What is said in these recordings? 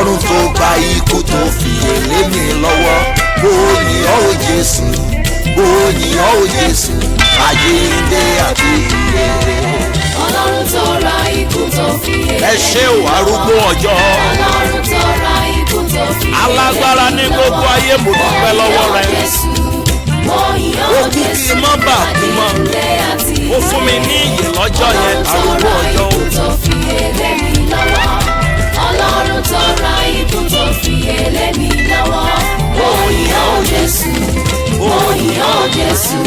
Ọlọ́run tó gba ikú tó fi èlé mi lọ́wọ́. Mo yìn ọ́ o Jésù, mo yìn ọ́ o Jésù, àjíǹde àti ìyè. Ọlọ́run tó ra ikú tó fi èlé. Ẹ ṣé o arúgbó ọjọ́. Ọlọ́run tó ra ikú tó fi èlé. Alágbára ní gbogbo ayé, mo dúpẹ́ lọ́wọ́ rẹ. Mo yìn ọ́ Ó kú kí n má bàa kú mọ́. Ó fún mi ní ìyè lọ́jọ́ yẹn, arúgbó ọjọ́ o. Ọlọ́run tó fi èlé mi lọ́wọ́. Ọlọ́run tó ra ikú tó fi èlé mi lọ́wọ́. Mo yìn ọ́ Jésù, mo yìn ọ́ Jésù,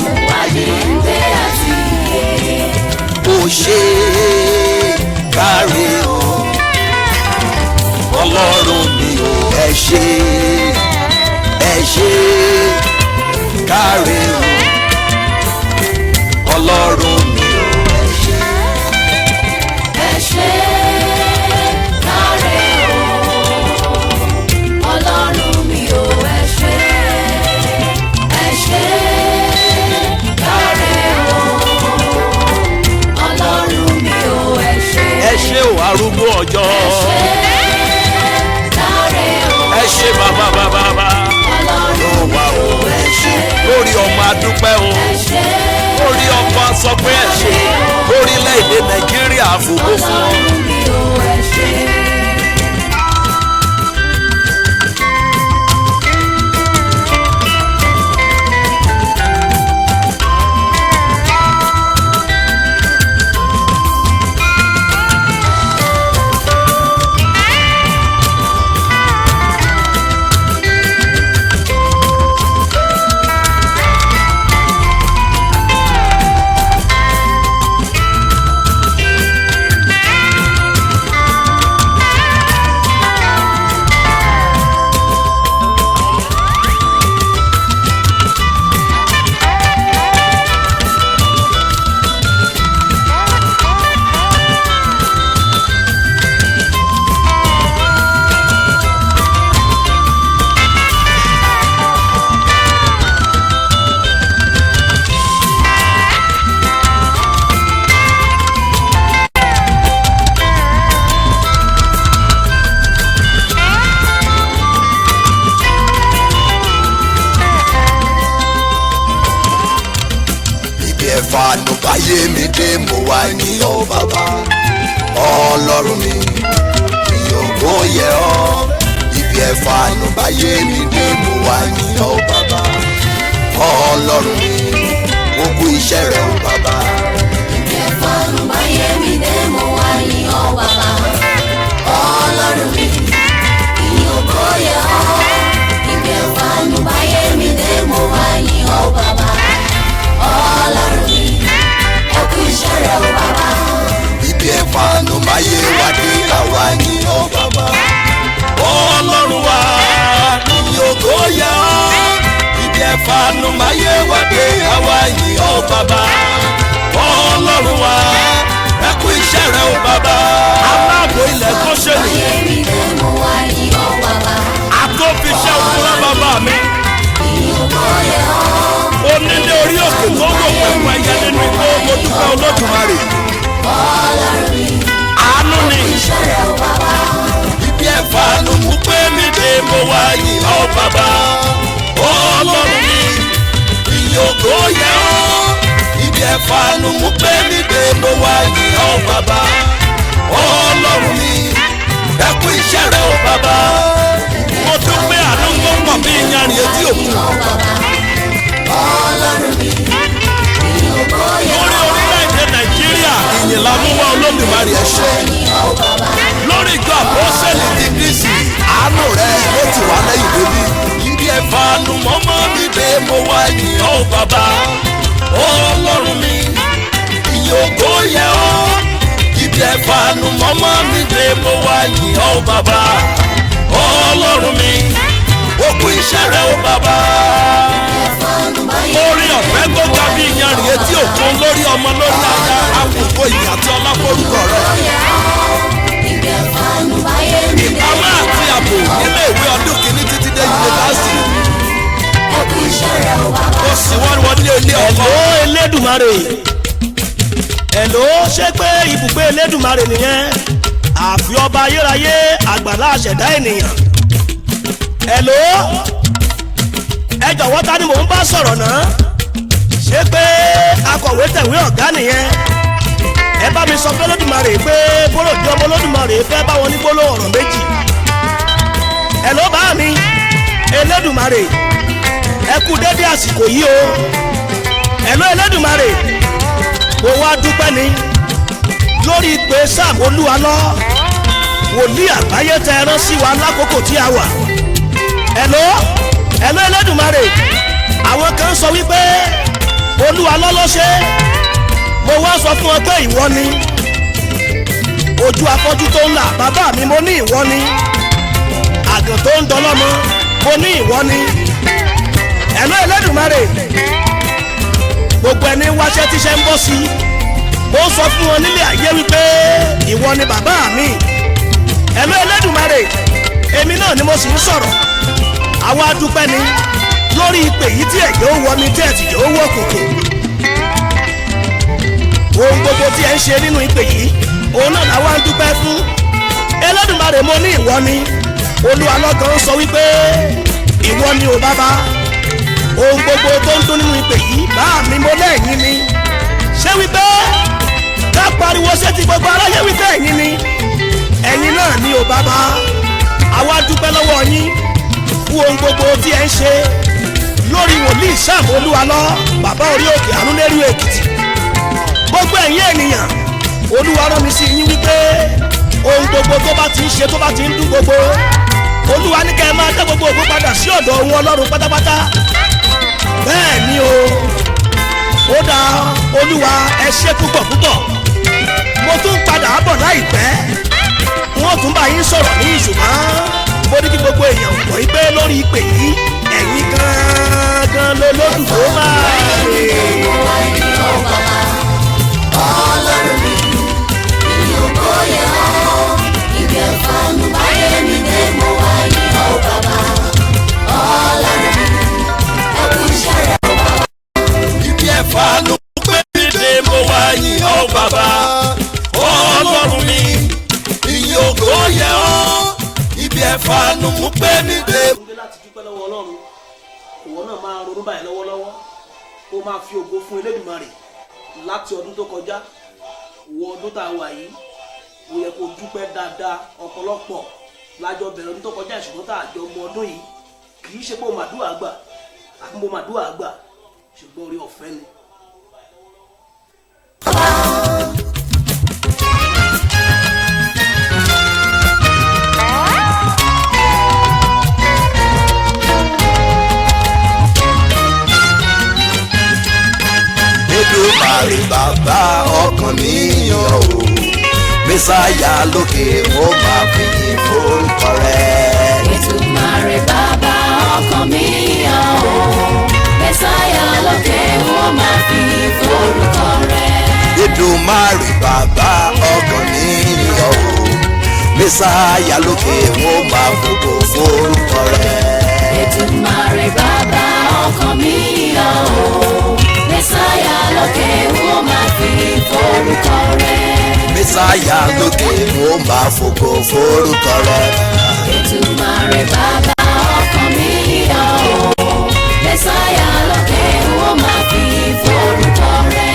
àjíǹde àti ìyè. Ó ṣe káre o, Ọlọ́run mi ò ẹ ṣe káre o, Ọlọ́run mi ò ẹ ṣe. Ẹ ṣé káre o, Ọlọ́run mi ò ẹ ṣé káre o, Ọlọ́run mi ò ẹ ṣé. Ẹ ṣé o arúgbó ọjọ́. Káre o, Ẹ ṣé bàbá. Ọlọ́run mi ò ẹ ṣé. Lórí ọmọ adúpẹ́ o, Ẹ ṣé lórí ọkọ sọ pé ẹ ṣé, orílẹ̀-èdè Nàìjíríà fògo fún ọ. Ọlọ́run mi ò ẹ ṣé. Fàánù báyé mi dé, mo wá ní ọ́ bàbá. Ọlọ́run mi, ìyókò yẹ ọ́. Ibi ẹ̀fàánù báyé mi dé, mo wá ní ọ́ bàbá. Ọlọ́run mi, gbogbo iṣẹ́ rẹ̀ ò bàbá. Ibi ẹ̀fàánù báyé mi dé, mo wá yìn ọ́ bàbá. Ọlọ́run mi, ìyókò yẹ ọ́. Ibi ẹ̀fàánù báyé mi dé, mo wá yìn ọ́ bàbá. Ọlọ́run mi, ẹ kú iṣẹ́ rẹ̀ o bàbá. Ibi ẹ̀fàánù báyé wá dé, àwa ní ọ́ bàbá. Ọlọ́run wa, ìyókò yẹ ọ́. Ibi ẹ̀fàánù báyé wá dé, àwa ní ọ́ bàbá. Ọlọ́run wa, ẹ kú iṣẹ́ rẹ̀ o bàbá. Aláàbò ilẹ̀ Góṣẹ́nì. Báyé mi dé, mo wá yìn ọ́ bàbá. Àkófiṣẹ́ òkúra bàbá mi. Ìyókò yẹ ọ́. Onílé orí òkè tó wò pẹ̀lú ẹyẹ nínú igbó, mo dúpẹ́ Olódùmarè. Ọlọ́run mi, Àánú ni iṣẹ́ rẹ̀ o bàbá. ibi ẹ̀fàánù mú pé mi dé, mo wá yìn ọ́ bàbá. Ọlọ́run mi, ìyókò yẹ ọ́. Ibi ẹ̀fàánù mú pé mi dé, mo wá yìn ọ́ bàbá. Ọlọ́run mi, ẹ kú iṣẹ́ rẹ̀ o bàbá. Mo dúpẹ́ àánú tó pọ̀ bí iyanrìn etí òkun. Ọlọ́run mi, ìyókò yẹ Lórí orílẹ̀-èdè Nàìjíríà, ìyìn la mú wá Olódùmarè ẹ ṣé. ọ́ bàbá. Lórí ìjọ àpọ́sẹ̀lì ti Kristi, àánú rẹ̀ ló ti wá lẹ́yìn débi. Ibi ẹ̀fàánù mọ́mọ́ mi dé, mo wá yìn ọ́ bàbá. Ọlọ́run mi, ìyókò yẹ ọ́. Ibi ẹ̀fàánù mọ́mọ́ mi dé, mo wá yìn ọ́ bàbá. Ọlọ́run mi, ó kú iṣẹ́ rẹ̀ o bàbá. Ẹ̀fàánù báyé Orí ọ̀fẹ́ tó ga bí iyanrìn etí òkun, lórí ọmọ lórí aya, àkókò ìyìn àti ọlá forúkọ rẹ̀. yẹ ọ́. Ibi ẹ̀fàánù báyé mi dé, Ìpamọ́ àti ààbò nílé ìwé ọdún kìíní títí dé yunifásitì. ẹ kú iṣẹ́ rẹ̀ o bàbá. Ó sì wọ́n wọlé ilé ọkọ. Ẹ̀ló Elédùmarè. Ẹ̀ló ṣé pé ibùgbé Elédùmarè nìyẹn? àfi ọba ayérayé àgbàlá àṣẹ̀dá ènìyàn. Hello, ẹ jọ̀wọ́ ta ni mò ń bá sọ̀rọ̀ náà? Ṣé pé akọ̀wé tẹ̀wé ọ̀gá nìyẹn? Ẹ bá mi sọ pé Olódùmarè pé bólódì ọmọ Olódùmarè fẹ́ bá wọn ní gbólóhùn ọ̀rọ̀ méjì. Hello bá mi, Elédùmarè ẹ kú dédé àsìkò yìí o. Hello Elédùmarè, mo wá dúpẹ́ ni lórí ìpè Sam Olúwalọ wòlíì àgbáyé tẹ ẹran sí wa lákòókò tí a wà. Hello Elédùmarè, àwọn kan sọ wípé Olúwalọ ló ṣe, mo wá sọ fún ọ pé ìwọ ni. Ojú afọ́jú tó ń là bàbá mi, mo ní ìwọ ni. Àgàn tó ń dọlọ́mọ, mo ní ìwọ ni. Hello Elédùmarè, gbogbo ẹni wáṣẹ́ tíṣẹ́ ń bọ́ sí, mo sọ fún wọn nílé ayé wípé ìwọ ni bàbá mi. Hello Elédùmarè, èmi náà ni mo sì ń sọ̀rọ̀. Àwa dúpẹ́ ni lórí ìpè yìí tí ẹ̀jẹ̀ ó wọ mi tí ẹ̀tì ó wọ kòkò. Ohun gbogbo tí ẹ ń ṣe nínú ìpè yìí, òun náà làwa ń dúpẹ́ fún. Elédùmarè, mo ní ìwọ ni. Olúwalọ gan sọ wípé ìwọ ni o bàbá. Ohun gbogbo tó ń dún nínú ìpè yìí, bá mi mo lẹ́yìn ni. Ṣé wípé ká pariwo sétí gbogbo aráyé wípé ẹ̀yin ni? Ẹ̀yin náà ni o bàbá. Àwa dúpẹ́ lọ́wọ́ yín fún ohun gbogbo tí ẹ ń ṣe lórí wòlíì Sam Olúwalọ, bàbá orí òkè Àrúnlérú Èkìtì. Gbogbo ẹ̀yin ènìyàn, Olúwa rán mi sí yín wípé ohun gbogbo tó bá ti ń ṣe, tó bá ti ń dún gbogbo, Olúwa ní kẹ́ ẹ máa dá gbogbo ògo padà sí ọ̀dọ̀ òun Ọlọ́run pátápátá. Bẹ́ẹ̀ ni o, ó dá Olúwa ẹ ṣé púpọ̀ púpọ̀. Mo tún padà bọ̀ láìpẹ́, wọ́n tún bá yín sọ̀rọ̀ ní ìṣùgbọ́n mo ní kí gbogbo èèyàn mọ̀ pé lórí ìpè yìí ẹ̀yin gangan l'Olódùmarè. Ọlọ́run mi, ìyìn ògo yẹ ọ́, ìgbẹ́ fanu báyé mi dé mo wá yìn ọ́ bàbá. Ọlọ́run mi, ẹ kú iṣẹ́ rẹ̀ o bàbá. Ibi ẹ̀fanu pé mi dé mo wá yìn ọ́ bàbá. Ọlọ́run mi, ìyìn ògo yẹ ọ́, ibi ẹ̀fanu pé mi dé. Láti dúpẹ́ lọ́wọ́ Ọlọ́run, ìwọ náà máa ronú báyìí lọ́wọ́lọ́wọ́ kó máa fi ògo fún Elédùmarè. Láti ọdún tó kọjá wọ ọdún tá a wà yìí, ó yẹ kó dúpẹ́ dáadáa. Ọ̀pọ̀lọpọ̀ lájọ bẹ̀rẹ̀ ọdún tó kọjá, ṣùgbọ́n tá a jọ mọ ọdún yìí, kì í ṣe pé mo màdúrà gbà àbí mo màdúrà gbà, ṣùgbọ́n orí ọ̀fẹ́ ni. Èdùmàrè bàbá ọkàn mi yọ̀ o, Mẹ́sáyà lókè ó máa fi yìn forúkọ rẹ̀. Èdùmàrè bàbá ọkàn mi yọ̀ o, Mẹ́sáyà lókè ó máa fi forúkọ rẹ̀. Èdùmàrè bàbá ọkàn mi yọ̀ o, Mẹ́sáyà lókè ó máa fògo forúkọ rẹ̀. Èdùmàrè bàbá ọkàn mi yọ̀ o, Mẹ́sáyà lókè ó máa fi forúkọ rẹ̀. Mẹ́sáyà lókè ó máa fògo forúkọ rẹ̀. Èdùmàrè bàbá ọkàn mi yọ̀ o, Mẹ́sáyà lókè ó máa fi forúkọ rẹ̀.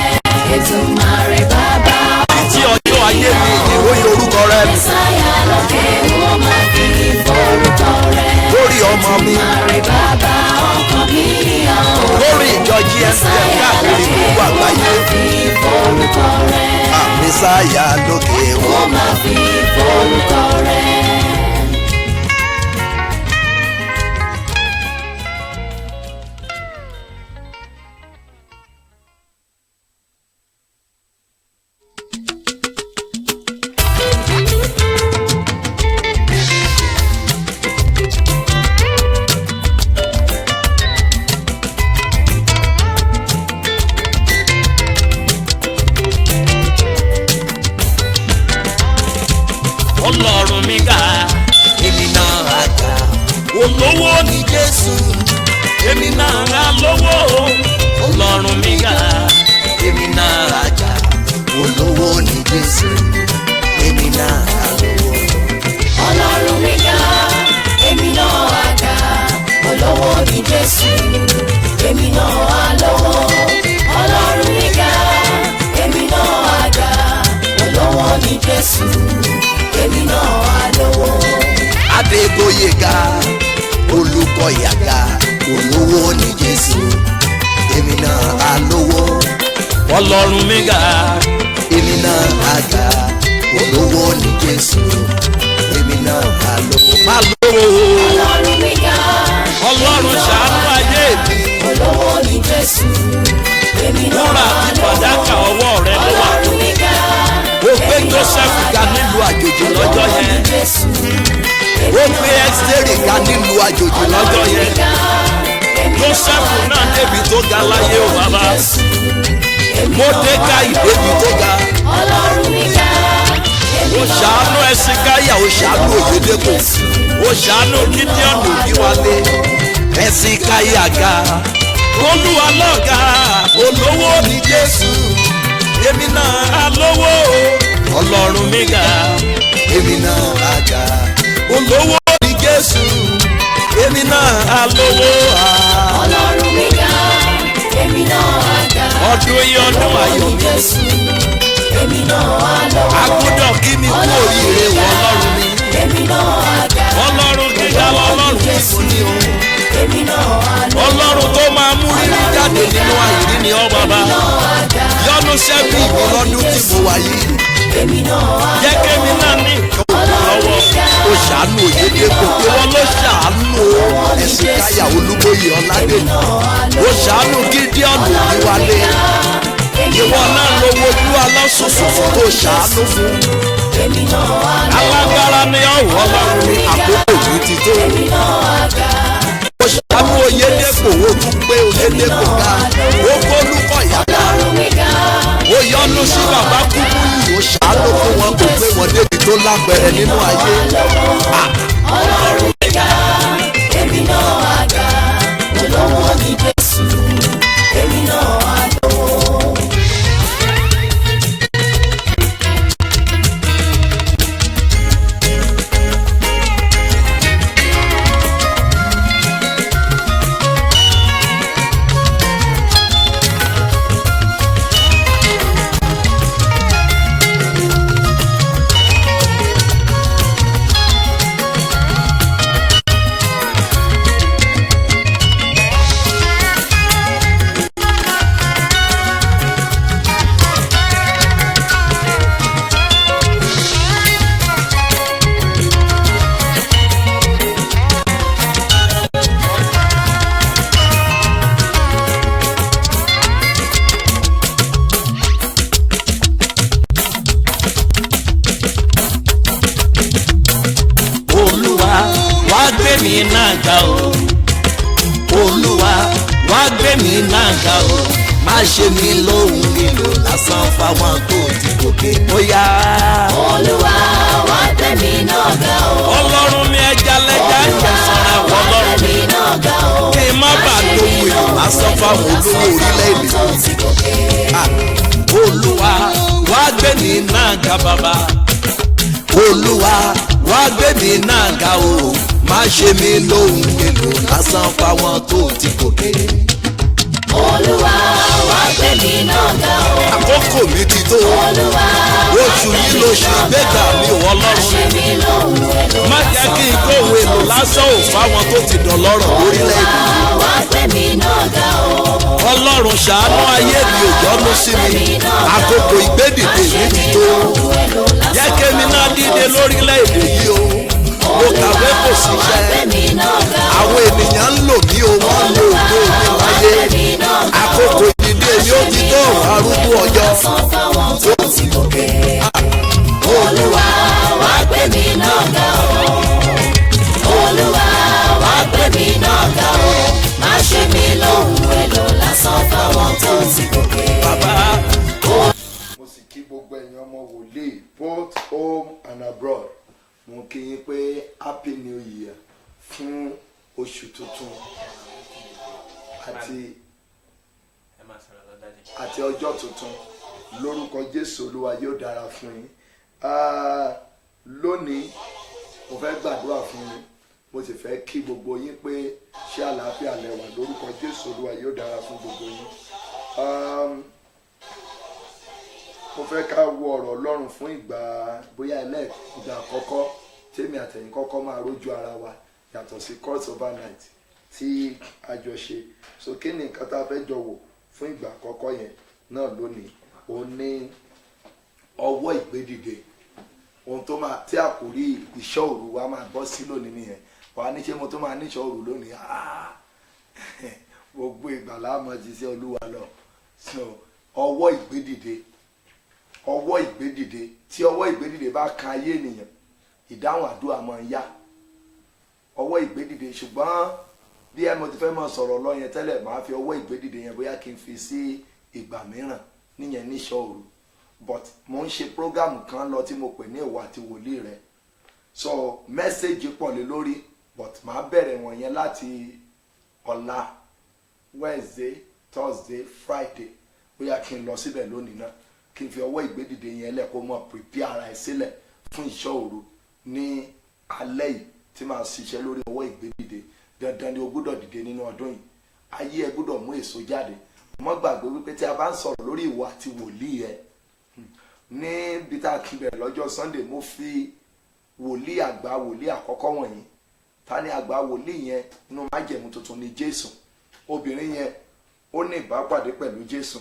Èdùmàrè bàbá Títí ọjọ́ ayé mi ìròyìn orúkọ rẹ̀. Mẹ́sáyà lókè ó máa fi forúkọ rẹ̀. Lórí ọmọ mi, Èdùmàrè bàbá ọkàn mi yọ̀ o, lórí ìjọ GSM káàkiri gbogbo àgbáyé. Mẹ́sáyà lókè ó máa fi forúkọ rẹ̀. Ọlọ́run mi ga, Èmi náà á ga, olówó ni Jésù, èmi náà á lówó. Ọlọ́run mi ga, èmi náà á ga, olówó ni Jésù, èmi náà á lówó. Gbóyèga Olúkọ̀yàga olówó ní Jésù èmi náà á lówó. Ọlọ́run mi ga Èmi náà á ga olówó ní Jésù èmi náà á lówó. má lówó Ọlọ́run mi ga. Ọlọ́run ṣàánú ayé mi. Olówó ní Jésù. Èmi náà Wúrà á àti lówó. fàdákà ọwọ́ rẹ ló wà. Ọlọ́run mi ga. Ó gbé Jósẹ́fù ga nílùú àjòjì lọ́jọ́ Olówó ní yẹn. Jésù. Ó gbé Ẹ́sítérì ga nílùú àjòjì lọ́jọ́ yẹn. Jósẹ́fù náà débi tó ga láyé o bàbá. Módékáì débi tó ga. Ọlọ́run mi ga. Ó ṣàánú Ẹsìkáyà, ó ṣàánú Òyédépò, ó ṣàánú Gídíọ̀nù Òbíwálé. Ẹsìkáyà ga, Olúwa lọ́ga, olówó ní Jésù, èmi náà á lówó. Ọlọ́run mi ga, Èmi náà á ga olówó ní Jésù, èmi náà á lówó. Ọlọ́run mi ga. Èmi náà á ga. Ọdún yìí ọdún ayọ̀ mi. Jésù. Èmi náà á lówó. Agbọ́dọ̀ kí mi kú oríire wọ Ọlọ́run mi. Èmi náà á ga. Ọlọ́run gíga lọ́lọ́run fífún ni o. Èmi náà á lówó. Ọlọ́run tó máa mú rírí jáde nínú àìrí ni ọ bàbá. Yọ́nú sẹ́bí mi lọ́dún tí mo wà yìí. Èmi náà á Jẹ́ kémi náà ní nǹkan lọ́wọ́. ó ṣàánú Òyédépò Ìwọ ló ṣàánú Ẹsìkáyà Olúbóyè Ọládèjì ó ṣàánú Gídíọ̀nù Òbíwálé. Ìwọ náà ló wojú alásùsù tó ṣàánú fún. Èmi náà á lówó. Alágbára ni ọ̀wọ́ Ọlọ́run mi. àkókò yìí ti tó. Èmi náà á ga. Ó ṣàánú Oyédépò ó tún gbé Oyédépò ga ó gbólúkọ̀yàga Ọlọ́run mi ga. ó yọ́nú sí bàbá Kúmúyì ó ṣàánú fún wọn kò gbé wọn débi tó lápẹẹrẹ nínú ayé. Ọlọ́run mi ga. Èmi náà á ga. Olówó ní Jésù. Èmi náà á lówó. Olúwa wá gbé mi náà ga o. Olúwa wá gbé mi náà ga o. Má ṣe mí lóhùn nílò lásán fáwọn tó ti gòkè bóyá. Olúwa wá gbé mi náà ga o. Ọlọ́run mi ẹja lẹ́jà ẹ̀jẹ̀ sanra wọ Wá Ọlọ́run gbé mi. mi náà ga o. Kí n má bàa lóhùn èlò lásán fáwọn olówó orílẹ̀-èdè. Tó ti gòkè. Olúwa wá gbé mi náà ga bàbá. Olúwa wá gbé mi náà ga o. Má ṣe mí lóhùn nílò lásán fáwọn tó ti gòkè. Olúwa wá gbé mi náà ga o. Àkókò mi ti tó. Olúwa Oṣù yìí lóṣù ìgbéga mi ò Ọlọ́run ṣe mi. mí lóhùn èlò. Má jẹ́ kí n kó òun èlò lásán ò fáwọn tó ti dọ̀lọ́rọ̀ lórílẹ̀-èdè. Wá gbé mi náà ga o. Ọlọ́run ṣàánú ayé mi ò yọ́nú sí mi. Àkókò ìgbédìde mi ti tó. Jẹ́ kémi náà dìde lórílẹ̀-èdè yìí o. Mo kàwé kò síṣẹ́. Àwọn ènìyàn ń lò mí o, wọ́n ń lo ògo mi láyé. Àkókò ìdìde mi ó ti tó arúgbó ọjọ́. Olúwa wá gbé mi náà ga o. Olúwa wá gbé mi náà ga o. Má ṣe mí lóhùn èlò lásán fáwọn tó ti gòkè. Bàbá mo sì kí gbogbo ẹ̀yin ọmọ wòlíì both home and abroad mo kí yín pé happy new year fún oṣù tuntun àti ọjọ́ tuntun lórúkọ Jésù Olúwa yóò dára fún yín. Lónìí mo fẹ́ gbàdúrà fún yín mo sì fẹ́ kí gbogbo yín pé ṣé àlàáfíà lẹ wà lórúkọ Jésù Olúwa yóò dára fún gbogbo yín. Mo fẹ́ ká wo ọ̀rọ̀ Ọlọ́run fún ìgbà bóyá ìgbà àkọ́kọ́ tí tèmi àtẹ̀yìn kọ́kọ́ máa rójú ara wa yàtọ̀ sí course overnight tí a jọ ṣe. So kí ni nǹkan tá a fẹ́ jọ wò fún ìgbà àkọ́kọ́ yẹn náà lónìí, òun ní ọwọ́ ìgbédìde. Ohun tó máa tí àkòrí ìṣọ́ òru wa máa bọ́ sí lónìí nìyẹn. Wàá ní ṣé mo tó máa níṣọ́ òru lónìí? Gbogbo ìgbà láàmú ti sí Olúwa lọ. So ọwọ́ ìgbédìde, ọwọ́ ìgbédìde, tí ọwọ́ ìgbédìde bá kan ayé ènìyàn, ìdáhùn àdúrà máa ń yá. Ọwọ́ ìgbédìde, ṣùgbọ́n bí ẹ mo ti fẹ́ máa sọ̀rọ̀ lọ yẹn tẹ́lẹ̀, máa fi ọwọ́ ìgbédìde yẹn bóyá kí n fi sí ìgbà mìíràn níyẹn níṣọ́ òru. But mo ń ṣe program kan lọ tí mo pè ní ìwà àti wòlíì rẹ. So message pọ̀ lé lórí, but màá bẹ̀rẹ̀ wọ̀nyẹn láti ọ̀la Wednesday, Thursday, Friday. Bóyá kí n lọ síbẹ̀ lónìí náà, kí n fi ọwọ́ ìgbédìde yẹn lẹ̀ kó mọ̀ prepare ara ẹ̀ sílẹ̀ fún ìṣọ́ òru ní alẹ́ yìí tí màá ṣiṣẹ́ lórí ọwọ́ ìgbédìde. Dandan ni o gbọ́dọ̀ dìde nínú ọdún yìí, ayé ẹ gbọ́dọ̀ mú èso jáde. Má gbàgbé wípé tí a bá ń sọ̀rọ̀ lórí ìwà àti wòlíì ẹ, níbi tá a kí bẹ̀rẹ̀ lọ́jọ́ Sunday, mo fi wòlíì àgbà, wòlíì àkọ́kọ́ wọ̀nyí. Ta ni àgbà wòlíì yẹn nínú májẹ̀mú tuntun? Ni Jésù. Obìnrin yẹn ó ní ìbápàdé pẹ̀lú Jésù.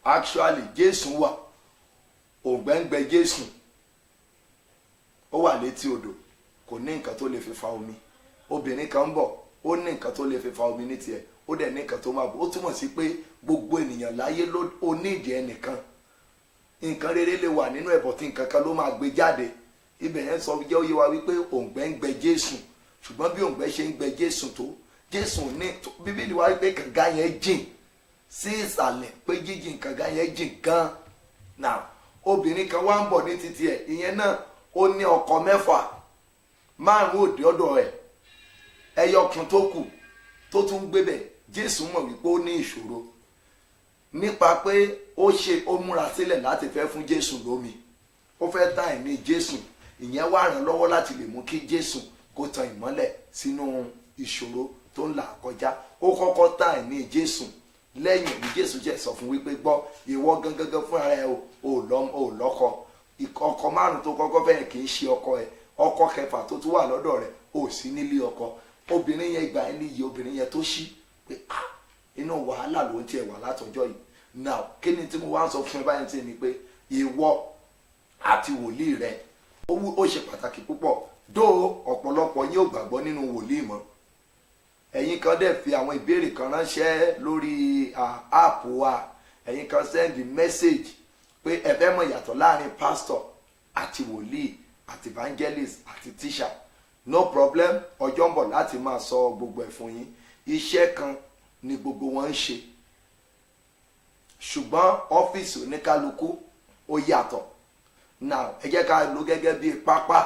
Actually Jésù wà, òǹgbẹ́ngbẹ́ Jésù ó wà létí odò, kò ní nǹkan tó lè fi fa omi. Obìnrin kan ń bọ̀, ó ní nǹkan tó lè fi fa omi ní tiẹ̀, ó dẹ̀ ní nǹkan tó máa bọ̀. Ó túmọ̀ sí pé gbogbo ènìyàn láyé ló onídìí ẹnìkan. Nǹkan rere lè wà nínú ẹ̀bọ̀ tí nǹkan kan ló máa gbé jáde. Ibẹ̀ yẹn sọ jẹ́ ó yé wa wípé òǹgbẹ́ ń gbẹ Jésù, ṣùgbọ́n bí òǹgbẹ́ ṣe ń gbẹ Jésù tó, Jésù ní Bíbélì wá wípé kànga yẹn jìn sí ìsàlẹ̀, pé jíjìn kànga yẹn jìn gan. Now obìnrin kan wá ń bọ̀ ní títí ẹ̀, ìyẹn náà ó ní ọkọ 6, 5 òde ọ̀dọ̀ ẹ̀, ẹyọkan tó kù tó tún gbé bẹ̀. Jésù mọ̀ wípé ó ní ìṣòro nípa pé ó múra sílẹ̀ láti fẹ́ fún Jésù lómi, ó fẹ́ tán ẹ̀mí Jésù. Ìyẹn wá ràn lọ́wọ́ láti lè mú kí Jésù kó tan ìmọ́lẹ̀ sínú ìṣòro tó ń là kọjá. Ó kọ́kọ́ tán ẹ̀mí Jésù, lẹ́yìn ní Jésù jẹ́ sọ fún wípé gbọ́, ìwọ gangan fún ara ẹ ò lọ́kọ. Ọkọ 5 tó kọ́kọ́ fẹ́ kì í ṣe ọkọ ẹ, ọkọ 6 tó tún wà lọ́dọ̀ rẹ̀ ò sí nílé ọkọ. Obìnrin yẹn ìgbà ẹni yìí, obìnrin yẹn tó ṣí pé inú wàhálà ló ń tiẹ̀ wà látọjọ́ yìí. Now kí ni tí mo wá ń sọ fún ẹ báyìí tí ni pé ìwọ àti wòlíì rẹ ó ṣe pàtàkì púpọ̀. Dó ọ̀pọ̀lọpọ̀ yín ò gbàgbọ́ nínú wòlíì mọ́. Ẹ̀yin kan dẹ̀ fi àwọn ìbéèrè kan ránṣẹ́ lórí app wa. Ẹ̀yin kan send message pé ẹ fẹ́ mọ̀ ìyàtọ̀ láàrin pastor àti wòlíì àti evangelist àti teacher. No problem, ọjọ́ ń bọ̀ láti máa sọ gbogbo ẹ̀ fún yín. Iṣẹ́ kan ni gbogbo wọn ń ṣe, ṣùgbọ́n ọ́fíìsì oníkálukú ó yàtọ̀. Now ẹ jẹ́ ká lò gẹ́gẹ́ bí pápá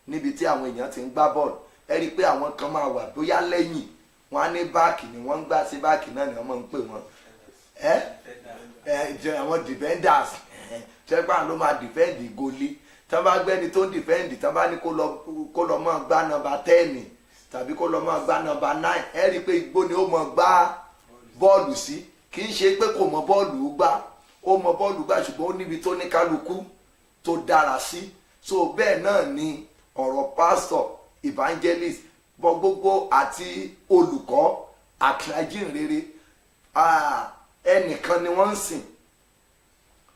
níbi tí àwọn èèyàn ti ń gbá bọ́ọ̀lù. Ẹ rí i pé àwọn kan máa wà bóyá lẹ́yìn, wọ́n á ní báàkì ni wọ́n ń gbá sí, báàkì náà ni wọ́n máa ń pè wọ́n. Àwọn defenders ṣẹ́gbà ló máa defend goli. Tí wọ́n bá gbẹ́ni tó ń defend, tí wọ́n bá ní kó lọ máa gbá nọ́mbà 10 tàbí kó lọ máa gbá nọ́mbà 9, ẹ rí i pé igbó ni ó máa gbá bọ́ọ̀lù sí. Kì í ṣe pé kò mọ bọ́ọ̀lù gbá, ó mọ bọ́ọ̀lù gbá, ṣùgbọ́n ó níbi tó ní kálukú tó dára sí. So bẹ́ẹ̀ náà ni ọ̀rọ̀ pastor, evangelist, bọ́ gbogbo àti olùkọ́ àti ajínrere, ẹnìkan ni wọ́n ń sìn,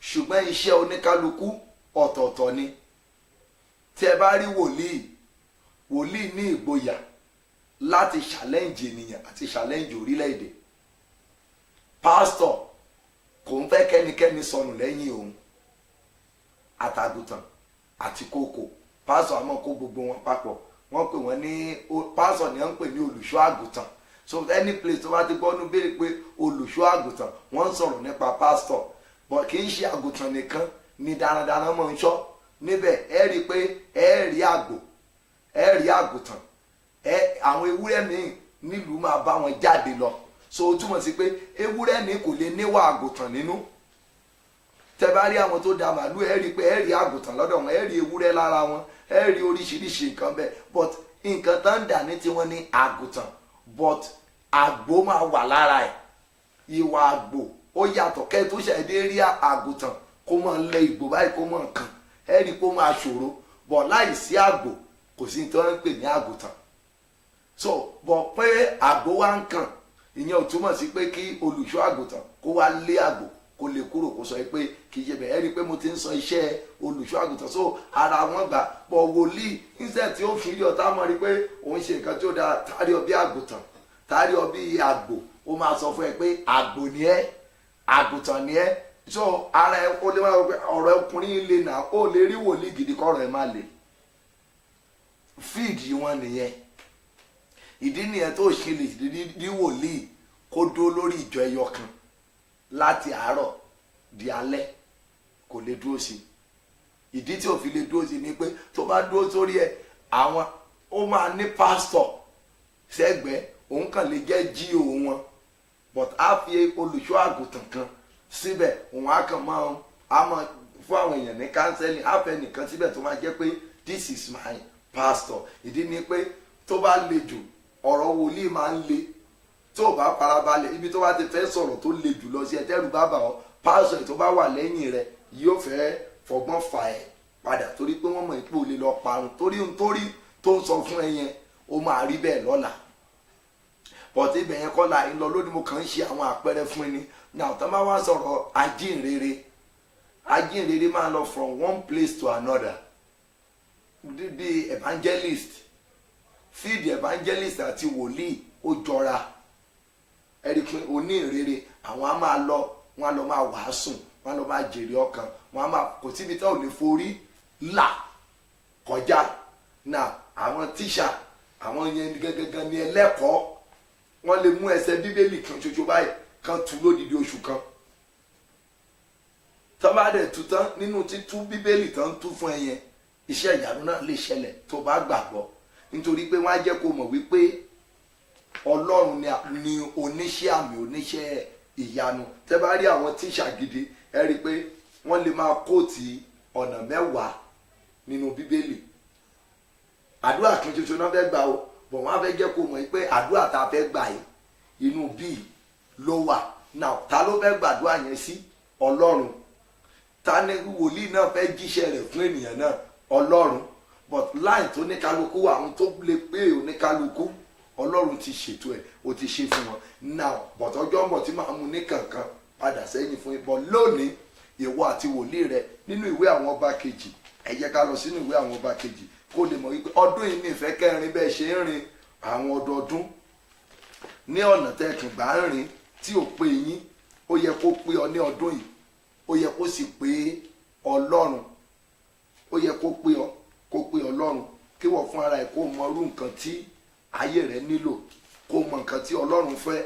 ṣùgbọ́n iṣẹ́ oníkálukú ọ̀tọ̀ọ̀tọ̀ ni. Tí ẹ bá rí wòlíì ní ìgboyà láti challenge ènìyàn àti challenge orílẹ̀-èdè. Pastor kò ń fẹ́ kẹ́nikẹ́ni sọnù lẹ́yìn òun, àtàgùtàn àti kókò. Pastor àmọ́ kó gbogbo wọn papọ̀, wọ́n pè wọ́n ní pastor ni wọ́n ń pè ní olùṣọ́ àgùtàn. So any place tó bá ti gbọ́ ní béèrè pé olùṣọ́ àgùtàn, wọ́n ń sọ̀rọ̀ nípa pastor. But kì í ṣe àgùtàn nìkan ni darandaran máa ń ṣọ́. Níbẹ̀ ẹ rí i pé ẹ rí àgbò, ẹ rí àgùtàn, àwọn ewúrẹ́ míì nílùú máa bá wọn jáde lọ. So ó túmọ̀ sí pé ewúrẹ́ ní kò lè níwà àgùtàn nínú. Tẹ́ bá rí àwọn tó da màálù, ẹ rí i pé ẹ rí àgùtàn lọ́dọ̀ wọn, ẹ rí ewúrẹ́ lára wọn, ẹ rí oríṣiríṣi nǹkan bẹ́ẹ̀. But nǹkan tó ń dà ní tiwọn ní àgùtàn, but àgbò máa wà lára ẹ̀. Ìwà àgbò ó yàtọ̀. Kẹ́ tó ṣẹ̀dé rí àgùtàn kó máa lẹ ìgbò báyìí kó máa kàn, ẹ rí i kó máa ṣòro. But láì sí àgbò kò sí tó ń pè ní àgùntàn. So bọ̀ pé àgbo wa ń kàn ìyẹn ò túmọ̀ sí pé kí olùṣọ́ àgùntàn kó wá lé àgbò kó lè kúrò kó sọ pé kì í ṣe bẹ́ẹ̀. ẹ rí i pé mo ti ń sọ iṣẹ́ olùṣọ́ àgùntàn. So ara wọn gbà pọ̀ wòlíì instead tí ó fi rí ọ̀tá mọ́ rí pé òun ṣe nǹkan tí ó dáa, tárí ọ bí àgùntàn, tárí ọ bí àgbò, ó máa sọ fún ẹ pé àgbò ni ẹ́, àgùntàn ni ẹ́. So ara ẹ ó lè máa wọ pé ọ̀rọ̀ ọkùnrin lè nà ó lè rí wòlíì gidi kọ́rọ̀ ẹ má lè. fíìdì wọn nìyẹn. ìdí nìyẹn tó ṣe lè rí wòlíì kó dúró lórí ìjọ ẹyọ kan láti àárọ̀ di alẹ́, kò lè dúró sí. ìdí tí ò fi lè dúró sí ni pé tó bá dúró sórí ẹ àwọn ó máa ní pásítọ̀ sẹ́gbẹ̀ẹ́, òun kàn lè jẹ́ jíò wọn, but á fi olùṣọ́ àgùntàn kan síbẹ̀, òun á kàn máa fún àwọn èèyàn ní kánsẹ́lì, á fẹ́ nìkan síbẹ̀ tó máa jẹ́ pé this is my pastor. ìdí ni pé tó bá le jù ọ̀rọ̀ wòlíì máa ń le, tó bá farabalẹ̀ ibi tó bá ti fẹ́ sọ̀rọ̀ tó le jù lọ sí ẹ tẹ́rù bá bà ọ́, pásítọ̀ tó bá wà lẹ́yìn rẹ̀ yóò fẹ́ fọgbọ́n fà ẹ́ padà, torí pé wọ́n mọ̀ ipò lè lọ parun, torí tó ń sọ fún ẹ yẹn ó máa rí bẹ́ẹ̀ lọ́la. bọ̀tí ibẹ̀ yẹn kọ́ la ń lọ lónìí, mo kàn ń ṣe àwọn àpẹẹrẹ fún ẹni. náà tó máa wá sọ̀rọ̀ ajínrere máa lọ from one place to another. bí evangelist, feed evangelist àti wòlíì ó jọra. ẹ̀rí pé onírere àwọn á máa lọ, wọ́n á lọ máa wàásù, wọ́n á lọ máa jèrè ọkàn, wọ́n á máa kò síbi tí wọ́n ò lè forí là kọjá. náà àwọn tíṣà àwọn yẹn gẹ́gẹ́ ní ẹlẹ́kọ̀ọ́, wọ́n lè mú ẹsẹ̀ bíbélì kan ṣoṣo báyìí kan tú lódìdí oṣù kan. tọ́ bá dẹ̀ tú tán nínú títú bíbélì tán tú fún ẹ yẹn, iṣẹ́ ìyanu náà lè ṣẹlẹ̀ tó bá gbàgbọ́, nítorí pé wọ́n á jẹ́ kó mọ̀ wípé Ọlọ́run ni oníṣẹ́ àmì, oníṣẹ́ ìyanu. tẹ́ bá rí àwọn tíṣà gidi ẹ rí i pé wọ́n lè máa kóòtì ọ̀nà 10 nínú bíbélì. àdúrà kan ṣoṣo náà fẹ́ gbà o, bọ̀ wọ́n á fẹ́ jẹ́ kó mọ̀ pé àdúrà tá a fẹ́ gbà yìí inú bíi ló wà. náà ta ló fẹ́ gbàdúrà yẹn sí? Ọlọ́run. ta ni wòlíì náà fẹ́ jíṣẹ́ rẹ̀ fún ènìyàn náà? Ọlọ́run. but láì tó ní kálukú àwọn tó lè pé oníkálukú Ọlọ́run ti ṣètò ẹ̀, ó ti ṣe fún wọn. now but ọjọ́ mọ̀ tí màá mú ní kankan padà sẹ́yìn fún yín. but lónìí ìwọ àti wòlíì rẹ nínú ìwé àwọn ọba kejì, ẹ jẹ́ ká lọ sínú ìwé àwọn ọba kejì kó lè mọ̀ wípé ọdún yìí ní ìfẹ́ kẹrin bẹ́ẹ̀ ṣe ń rin àwọn ọdọọdún ní ọ̀nà tẹ́kùn bá ń rìn tí ò pé yín, ó yẹ kó pé ọ ní ọdún yìí, ó yẹ kó sì pé Ọlọ́run, ó yẹ kó pé Ọlọ́run, kí wọ́n fún ara ẹ̀ kó mọ irú nǹkan tí ayé rẹ̀ nílò, kó mọ nǹkan tí Ọlọ́run fẹ́.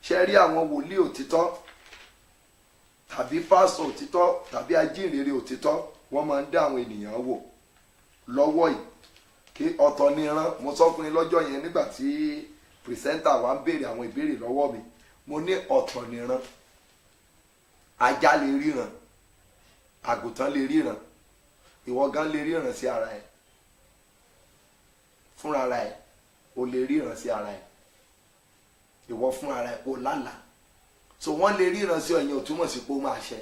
ṣe rí àwọn wòlíì òtítọ́ tàbí pásítọ̀ òtítọ́ tàbí ajínrere òtítọ́, wọ́n máa ń dá àwọn ènìyàn wò lọ́wọ́ yìí. kí ọ̀tọ̀ ni ìran, mo sọ fún yín lọ́jọ́ yẹn nígbà tí pìrìsẹ́ńtà wa ń béèrè àwọn ìbéèrè lọ́wọ́ mi, mo ní ọ̀tọ̀ ni ìran. ajá lè ríran, àgùntàn lè ríran, ìwọ gan lè ríran sí ara ẹ, fúnra ara ẹ o lè ríran sí ara ẹ, ìwọ fún ara ẹ kó lálàá. so wọ́n lè ríran sí ọ̀yìn, ò túmọ̀ sí pé ó máa ṣẹ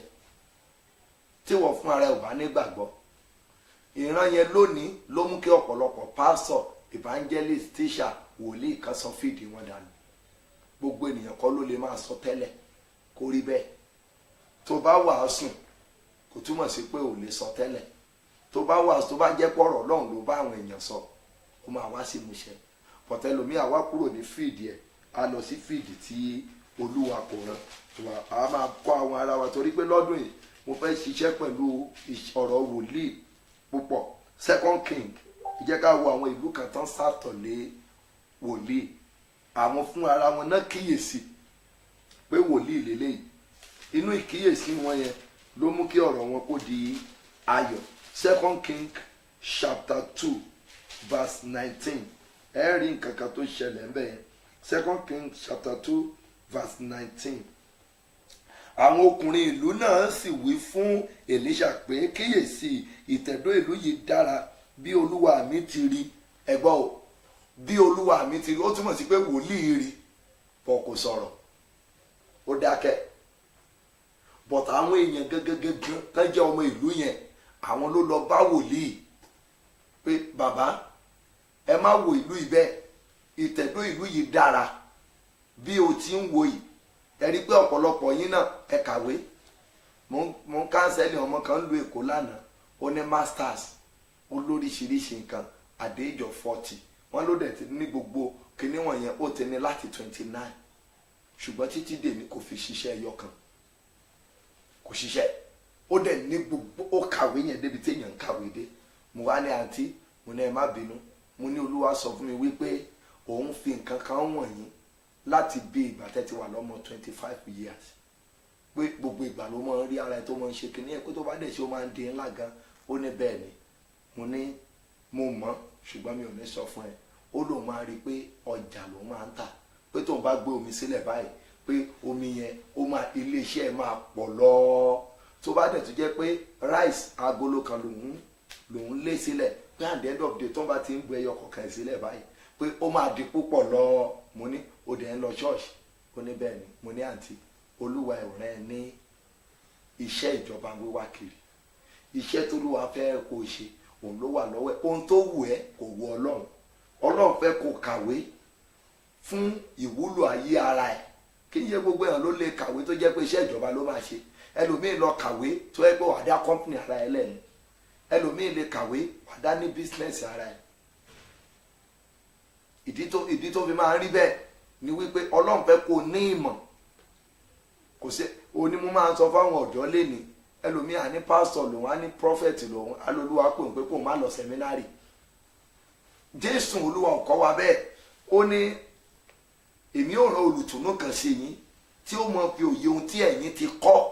tí wọ́n fún ara ẹ ò bá nígbàgbọ́. ìran yẹn lónìí ló mú kí ọ̀pọ̀lọpọ̀ pásọ̀, evangelist, tíṣà, wòlíì kan sọ fídì wọn dànù. gbogbo ènìyàn kọ́ ló lè máa sọ tẹ́lẹ̀ kó rí bẹ́ẹ̀. tó bá wàásù kò túmọ̀ sí pé ò lè sọ tẹ́lẹ̀. tó bá wàásù tó bá jẹ́ pọ̀rọ̀ Ọlọ́run ló bá àwọn èèyàn sọ, ó máa wá sí ìmúṣẹ. pọ̀tẹ́lómi àwa kúrò ní fídì ẹ̀ á lọ sí fídì tí Olúwa kò rán. a máa kọ́ àwọn ara wa, torí pé lọ́dún yìí mo fẹ́ ṣiṣẹ́ pẹ̀lú ọ̀rọ̀ wòlíì púpọ̀. 2 King, jẹ́ ká wo àwọn ìlú kan tán sátọ̀lé wòlíì, àwọn fún ara wọn náà kíyèsí pé wòlíì lélẹ́yìí. inú ìkíyèsí wọn yẹn ló mú kí ọ̀rọ̀ wọn kó di ayọ̀. 2 King chapter 2 verse 19, ẹ rí nǹkan kan tó ṣẹlẹ̀ ń bẹ̀ yẹn. 2 King chapter 2 verse 19. àwọn ọkùnrin ìlú náà sì wí fún Èlíṣà pé kíyèsí ìtẹ̀dó ìlú yìí dára bí olúwa mi ti rí. ẹ̀gbọ́n o, bí olúwa mi ti rí ó túmọ̀ sí pé wòlíì rí, bọ̀ kò sọ̀rọ̀, ó dákẹ́. but àwọn èèyàn gẹ́gẹ́gẹ́gẹ́ tán jẹ́ ọmọ ìlú yẹn, àwọn ló lọ bá wòlíì pé bàbá ẹ má wo ìlú yìí bẹ́ẹ̀, ìtẹ̀dó ìlú yìí dára bí o ti ń wo yìí. Ẹ rí pé ọ̀pọ̀lọpọ̀ yín náà ẹ kàwé. Mo ń kánsẹ́lì ọmọ kan lu Èkó lánàá, ó ní masters, ó lóríṣiríṣi nǹkan at the age of 40. Wọ́n ló dẹ̀ ti ní gbogbo kíní wọ̀nyẹn ó ti ní láti 29, ṣùgbọ́n títí dèmi kò fi ṣiṣẹ́ ẹyọ kan, kò ṣiṣẹ́. Ó dẹ̀ ní gbogbo, ó kàwé yẹn débi tí èèyàn ń kàwé dé. Mo wá ní àǹtí, mo ní ẹ má bínú, mo ní Olúwa sọ fún mi wípé òun fi nǹkan kan wọ̀nyí láti bí ìgbà tẹ́ ti wà lọ́mọ 25 years, pé gbogbo ìgbà ló máa ń rí ara ẹ tó máa ń ṣe kíní ẹ, pé tó bá dẹ̀ ṣe ó máa ń di ńlá gan. Ó ní bẹ́ẹ̀ ni. Mo ní mo mọ̀ ṣùgbọ́n mi ò ní sọ fún ẹ. Ó lóun máa rí pé ọjà ló máa ń tà, pé tóun bá gbé omi sílẹ̀ báyìí pé omi yẹn ó máa, iléeṣẹ́ ẹ máa pọ̀ lọ. Tó bá dẹ̀ tó jẹ́ pé rice agolo kan lòun lé sílẹ̀, pé at the end of the day tó bá ti ń bu ẹyọ kọ̀ọ̀kan sílẹ̀ báyìí pé ó máa di púpọ̀ lọ. Mo ní ó dẹ̀ ń lọ ṣọ́ọ̀ṣì. Ó ní bẹ́ẹ̀ ni. Mo ní àǹtí, Olúwa ọ̀rẹ́ ẹ ní iṣẹ́ ìjọba wíwá kiri, iṣẹ́ tó lúwa fẹ́ kó ṣe òun ló wà lọ́wọ́ ẹ̀. Ohun tó wù ẹ́ kò wù Ọlọ́run. Ọlọ́run fẹ́ kó kàwé fún ìwúlò ayé ara ẹ̀. Kí iye gbogbo èèyàn ló lè kàwé tó jẹ́ pé iṣẹ́ ìjọba ló máa ṣe. Ẹlòmíì lọ kàwé tó ẹ pé wàá dá company ara ẹ lẹ́nu. Ẹlòmíì lè kàwé wàá dá ní business ara ẹ. Ìdí tó fi máa ń rí bẹ́ẹ̀ ni wípé Ọlọ́run fẹ́ kó ní ìmọ̀. Kò sí òní mo máa ń sọ fáwọn ọ̀dọ́ lẹ́ni, ẹlòmíì á ní pastor lòun, á ní prophet lòun, alólùwà pè ń pé kó má lọ seminary. Jésù Olúwa ò kọ́ wa bẹ́ẹ̀. Ó ní èmi ò rán olùtùnú kan sí yín tí ó mọ fi òye ohun tí ẹ̀yin ti kọ́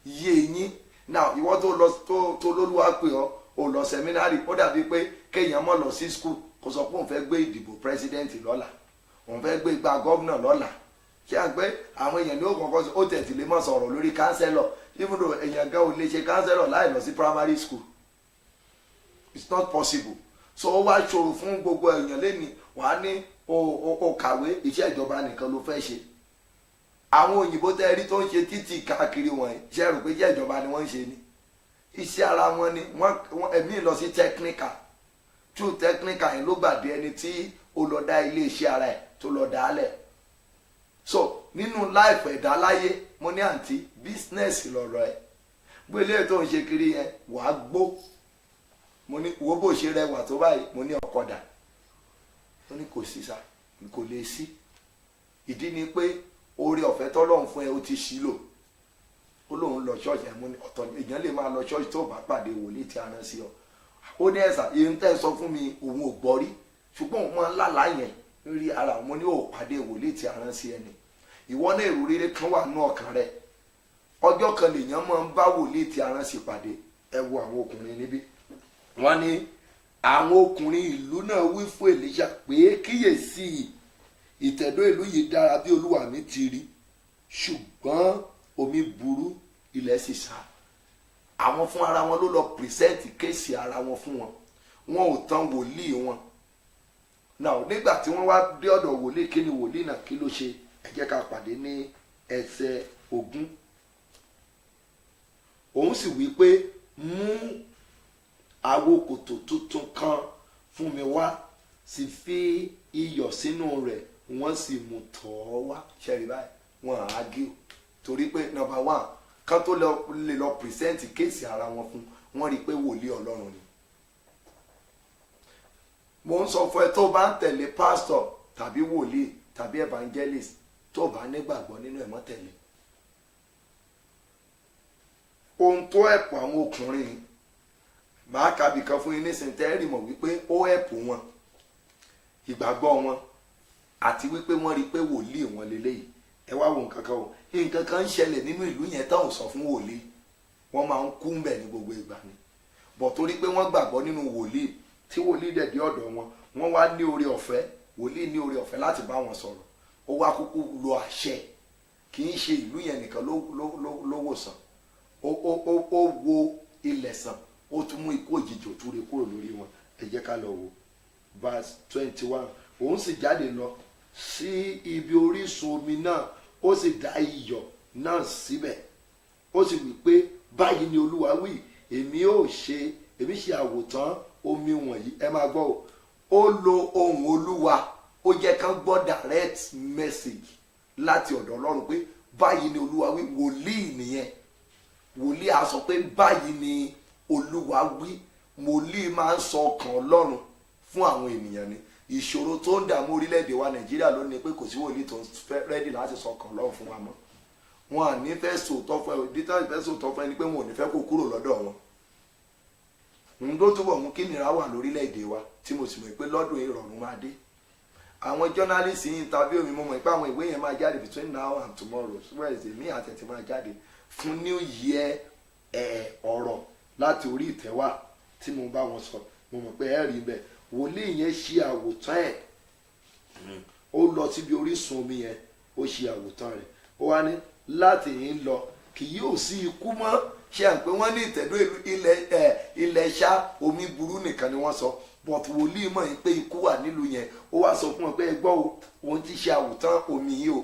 yé yín. Now ìwọ tó lólúwa pè ọ́ ò lọ seminary, ó dàbí pé kéèyàn mọ̀ lọ sí school kó sọ pé òun fẹ́ gbé ìdìbò president lọ́la, òun fẹ́ gbé igba gómìnà lọ́la. Ṣé à ń pẹ́ àwọn èèyàn ní ó kọ́kọ́ sọ, ó tẹ̀sí lè mọ̀ sọ̀rọ̀ lórí kánsẹ́lọ̀, even though èèyàn gan ò lè ṣe kánsẹ́lọ̀ láì lọ sí primary school. It's not possible. So ó wá ṣòro fún gbogbo èèyàn lẹ́ni, wàá ní o kàwé, iṣẹ́ ìjọba nìkan ló fẹ́ ṣe. Àwọn òyìnbó tẹ́ rí tó ń ṣe títì káàkiri wọ̀nyí, ṣe rò pé iṣẹ́ ìjọba ni wọ́n ń ṣe ni? Iṣẹ́ ara wọn ni. Ẹ̀mí lọ sí technical, true technical yẹn ló gbàdé ẹni tí ó lọ dá ilé iṣẹ́ ara ẹ̀ tó lọ dá lẹ̀. So nínú life ẹ̀dá láyé, mo ní àǹtí, business lọ̀rọ̀ ẹ̀. Bó ilé tó ń ṣe kiri yẹn wàá gbó. Mo ní wo bó ṣe rẹwà tó báyìí, mo ní ọkọ dà. Ó ní kò sí sá, kò lè sí. Ìdí ni pé oore ọ̀fẹ́ tọ́lọ́run fún ẹ ó ti ṣí lò. Ó lóun lọ ṣọ́ọ̀ṣì ẹ̀. Mo ní ọ̀tọ̀ èèyàn lè máa lọ ṣọ́ọ̀ṣì tó bá pàdé wòlíì tí a rán sí ọ. Ó ní ẹ̀sà èyí tẹ́ sọ fún mi òun ò gbọ́ rí, ṣùgbọ́n òun máa ń lálàá yẹn rí ara. Mo ní ò pàdé wòlíì tí a rán sí ẹni. Ìwọ náà èrò rere kan wà nú ọkàn rẹ. Ọjọ́ kan lèèyàn máa ń bá wòlíì tí a rán sí pàdé. Ẹ wo àwọn ọkùnrin níbí. Wọ́n ní àwọn ọkùnrin ìlú náà wí fún Èlíṣà pé kíyèsí ìtẹ̀dó ìlú yìí dára bí olúwa mi ti rí, ṣùgbọ́n omi burú, ilẹ̀ sì sá. Àwọn fún ara wọn ló lọ pìrìsẹ́ǹtì kéèsì ara wọn fún wọn. Wọn ò tán wòlíì wọn. Now nígbà tí wọ́n wá dé ọ̀dọ̀ wòlíì, kí ni wòlíì náà kí ló ṣe? Ẹ jẹ́ ká pàdé ní ẹsẹ̀ 20. Òun sì wí pé mú àwo kòtò tuntun kan fún mi wá, sì fi iyọ̀ sínú rẹ̀, wọ́n sì mú tọ̀ ọ́ wá. Ṣẹ́rí báyìí wọ́n á gé o, torí pé number 1 kan tó lè lọ pìrìsẹ́ǹtì kéèsì ara wọn fún, wọ́n rí i pé wòlíì Ọlọ́run ni. Mo ń sọ fún ẹ, tó bá ń tẹ̀lé pásítọ̀ tàbí wòlíì tàbí evangelist, tó bá nígbàgbọ́ nínú ẹ̀ mọ́ tẹ̀lé. Ohun tó ẹ̀pọ̀ àwọn ọkùnrin máa kàbí kan fún yín nísìnyí, tẹ́rì mọ̀ wípé ó ẹ̀pọ̀ wọn, ìgbàgbọ́ wọn, àti wípé wọ́n rí i pé wòlíì wọn lélẹ́yìí. Ẹ wá wo nǹkan kan o, nǹkan kan ń ṣẹlẹ̀ nínú ìlú yẹn táwọn sọ fún wòlíì, wọ́n máa ń kú ń bẹ̀ ní gbogbo ìgbà ni. Bọ̀ torí pé wọ́n gbàgbọ́ nínú wòlíì, tí wòlíì dẹ̀ dé ọ̀dọ̀ wọn, wọ́n wá ní oore ọ̀fẹ́, wòlíì ní oore ọ̀fẹ́ láti bá wọn sọ̀rọ̀. Ó wá kúkú lo àṣẹ, kì í ṣe ìlú yẹn nìkan ló wòsàn. Ó wo ilẹ̀ sàn, ó tún mú ikú òjijì òtúre kúrò lórí wọn. Ẹ jẹ́ ká lọ wo verse 21. Òun sì jáde lọ sí ibi orísun omi náà, ó sì dá iyọ̀ náà síbẹ̀. Ó sì wí pé báyìí ni Olúwa wí, èmi ṣe àwòtán omi wọ̀nyí. Ẹ máa gbọ́ o, ó lo ohùn Olúwa, ó jẹ́ kán gbọ́ direct message láti ọ̀dọ̀ Ọlọ́run pé báyìí ni Olúwa wí. Wòlíì nìyẹn, wòlíì á sọ pé báyìí ni Olúwa wí. Wòlíì máa ń sọ ọkàn Ọlọ́run fún àwọn ènìyàn ni. Ìṣòro tó ń dààmú orílẹ̀-èdè wa Nàìjíríà lónìí pé kò sí wòlíì tó ń fẹ́ rẹ́dì láti sọ ọkàn Ọlọ́run fún wa mọ́. Wọn à ní fẹ́ sòótọ́ fún ẹ, dítà ìfẹ́ sòótọ́ fún ẹ ni pé wọn ò ní fẹ́ kó kúrò lọ́dọ̀ wọn. N tó túbọ̀ mú kí nira wà lórílẹ̀-èdè wa tí mo sì mọ̀ pé lọ́dún ìrọ̀rùn máa dé. Àwọn journalist yìí interview mi, mo mọ̀ pé àwọn ìwé yẹn máa jáde between now and tomorrow, Wednesday mi àtẹ̀tẹ̀ máa jáde fún New Year ọ̀rọ̀ láti orí ìtẹ́wà tí mo bá wọn sọ. Mo mọ̀ pé ẹ rí bẹ́ẹ̀. Wòlíì yẹn ṣe àwòtán ẹ̀, ó lọ síbi orísun omi yẹn, ó ṣe àwòtán rẹ̀. Ó wá ní láti yín lọ kì yóò sí ikú mọ́. Ṣé à ń pé wọ́n ní ìtẹ̀dó ilẹ̀ ṣá omi burú nìkan ni wọ́n sọ, but wòlíì mọ̀ yín pé ikú wà nílùú yẹn. Ó wá sọ fún wọn pé ẹ gbọ́ o, òun ti ṣe àwòtán omi yìí o,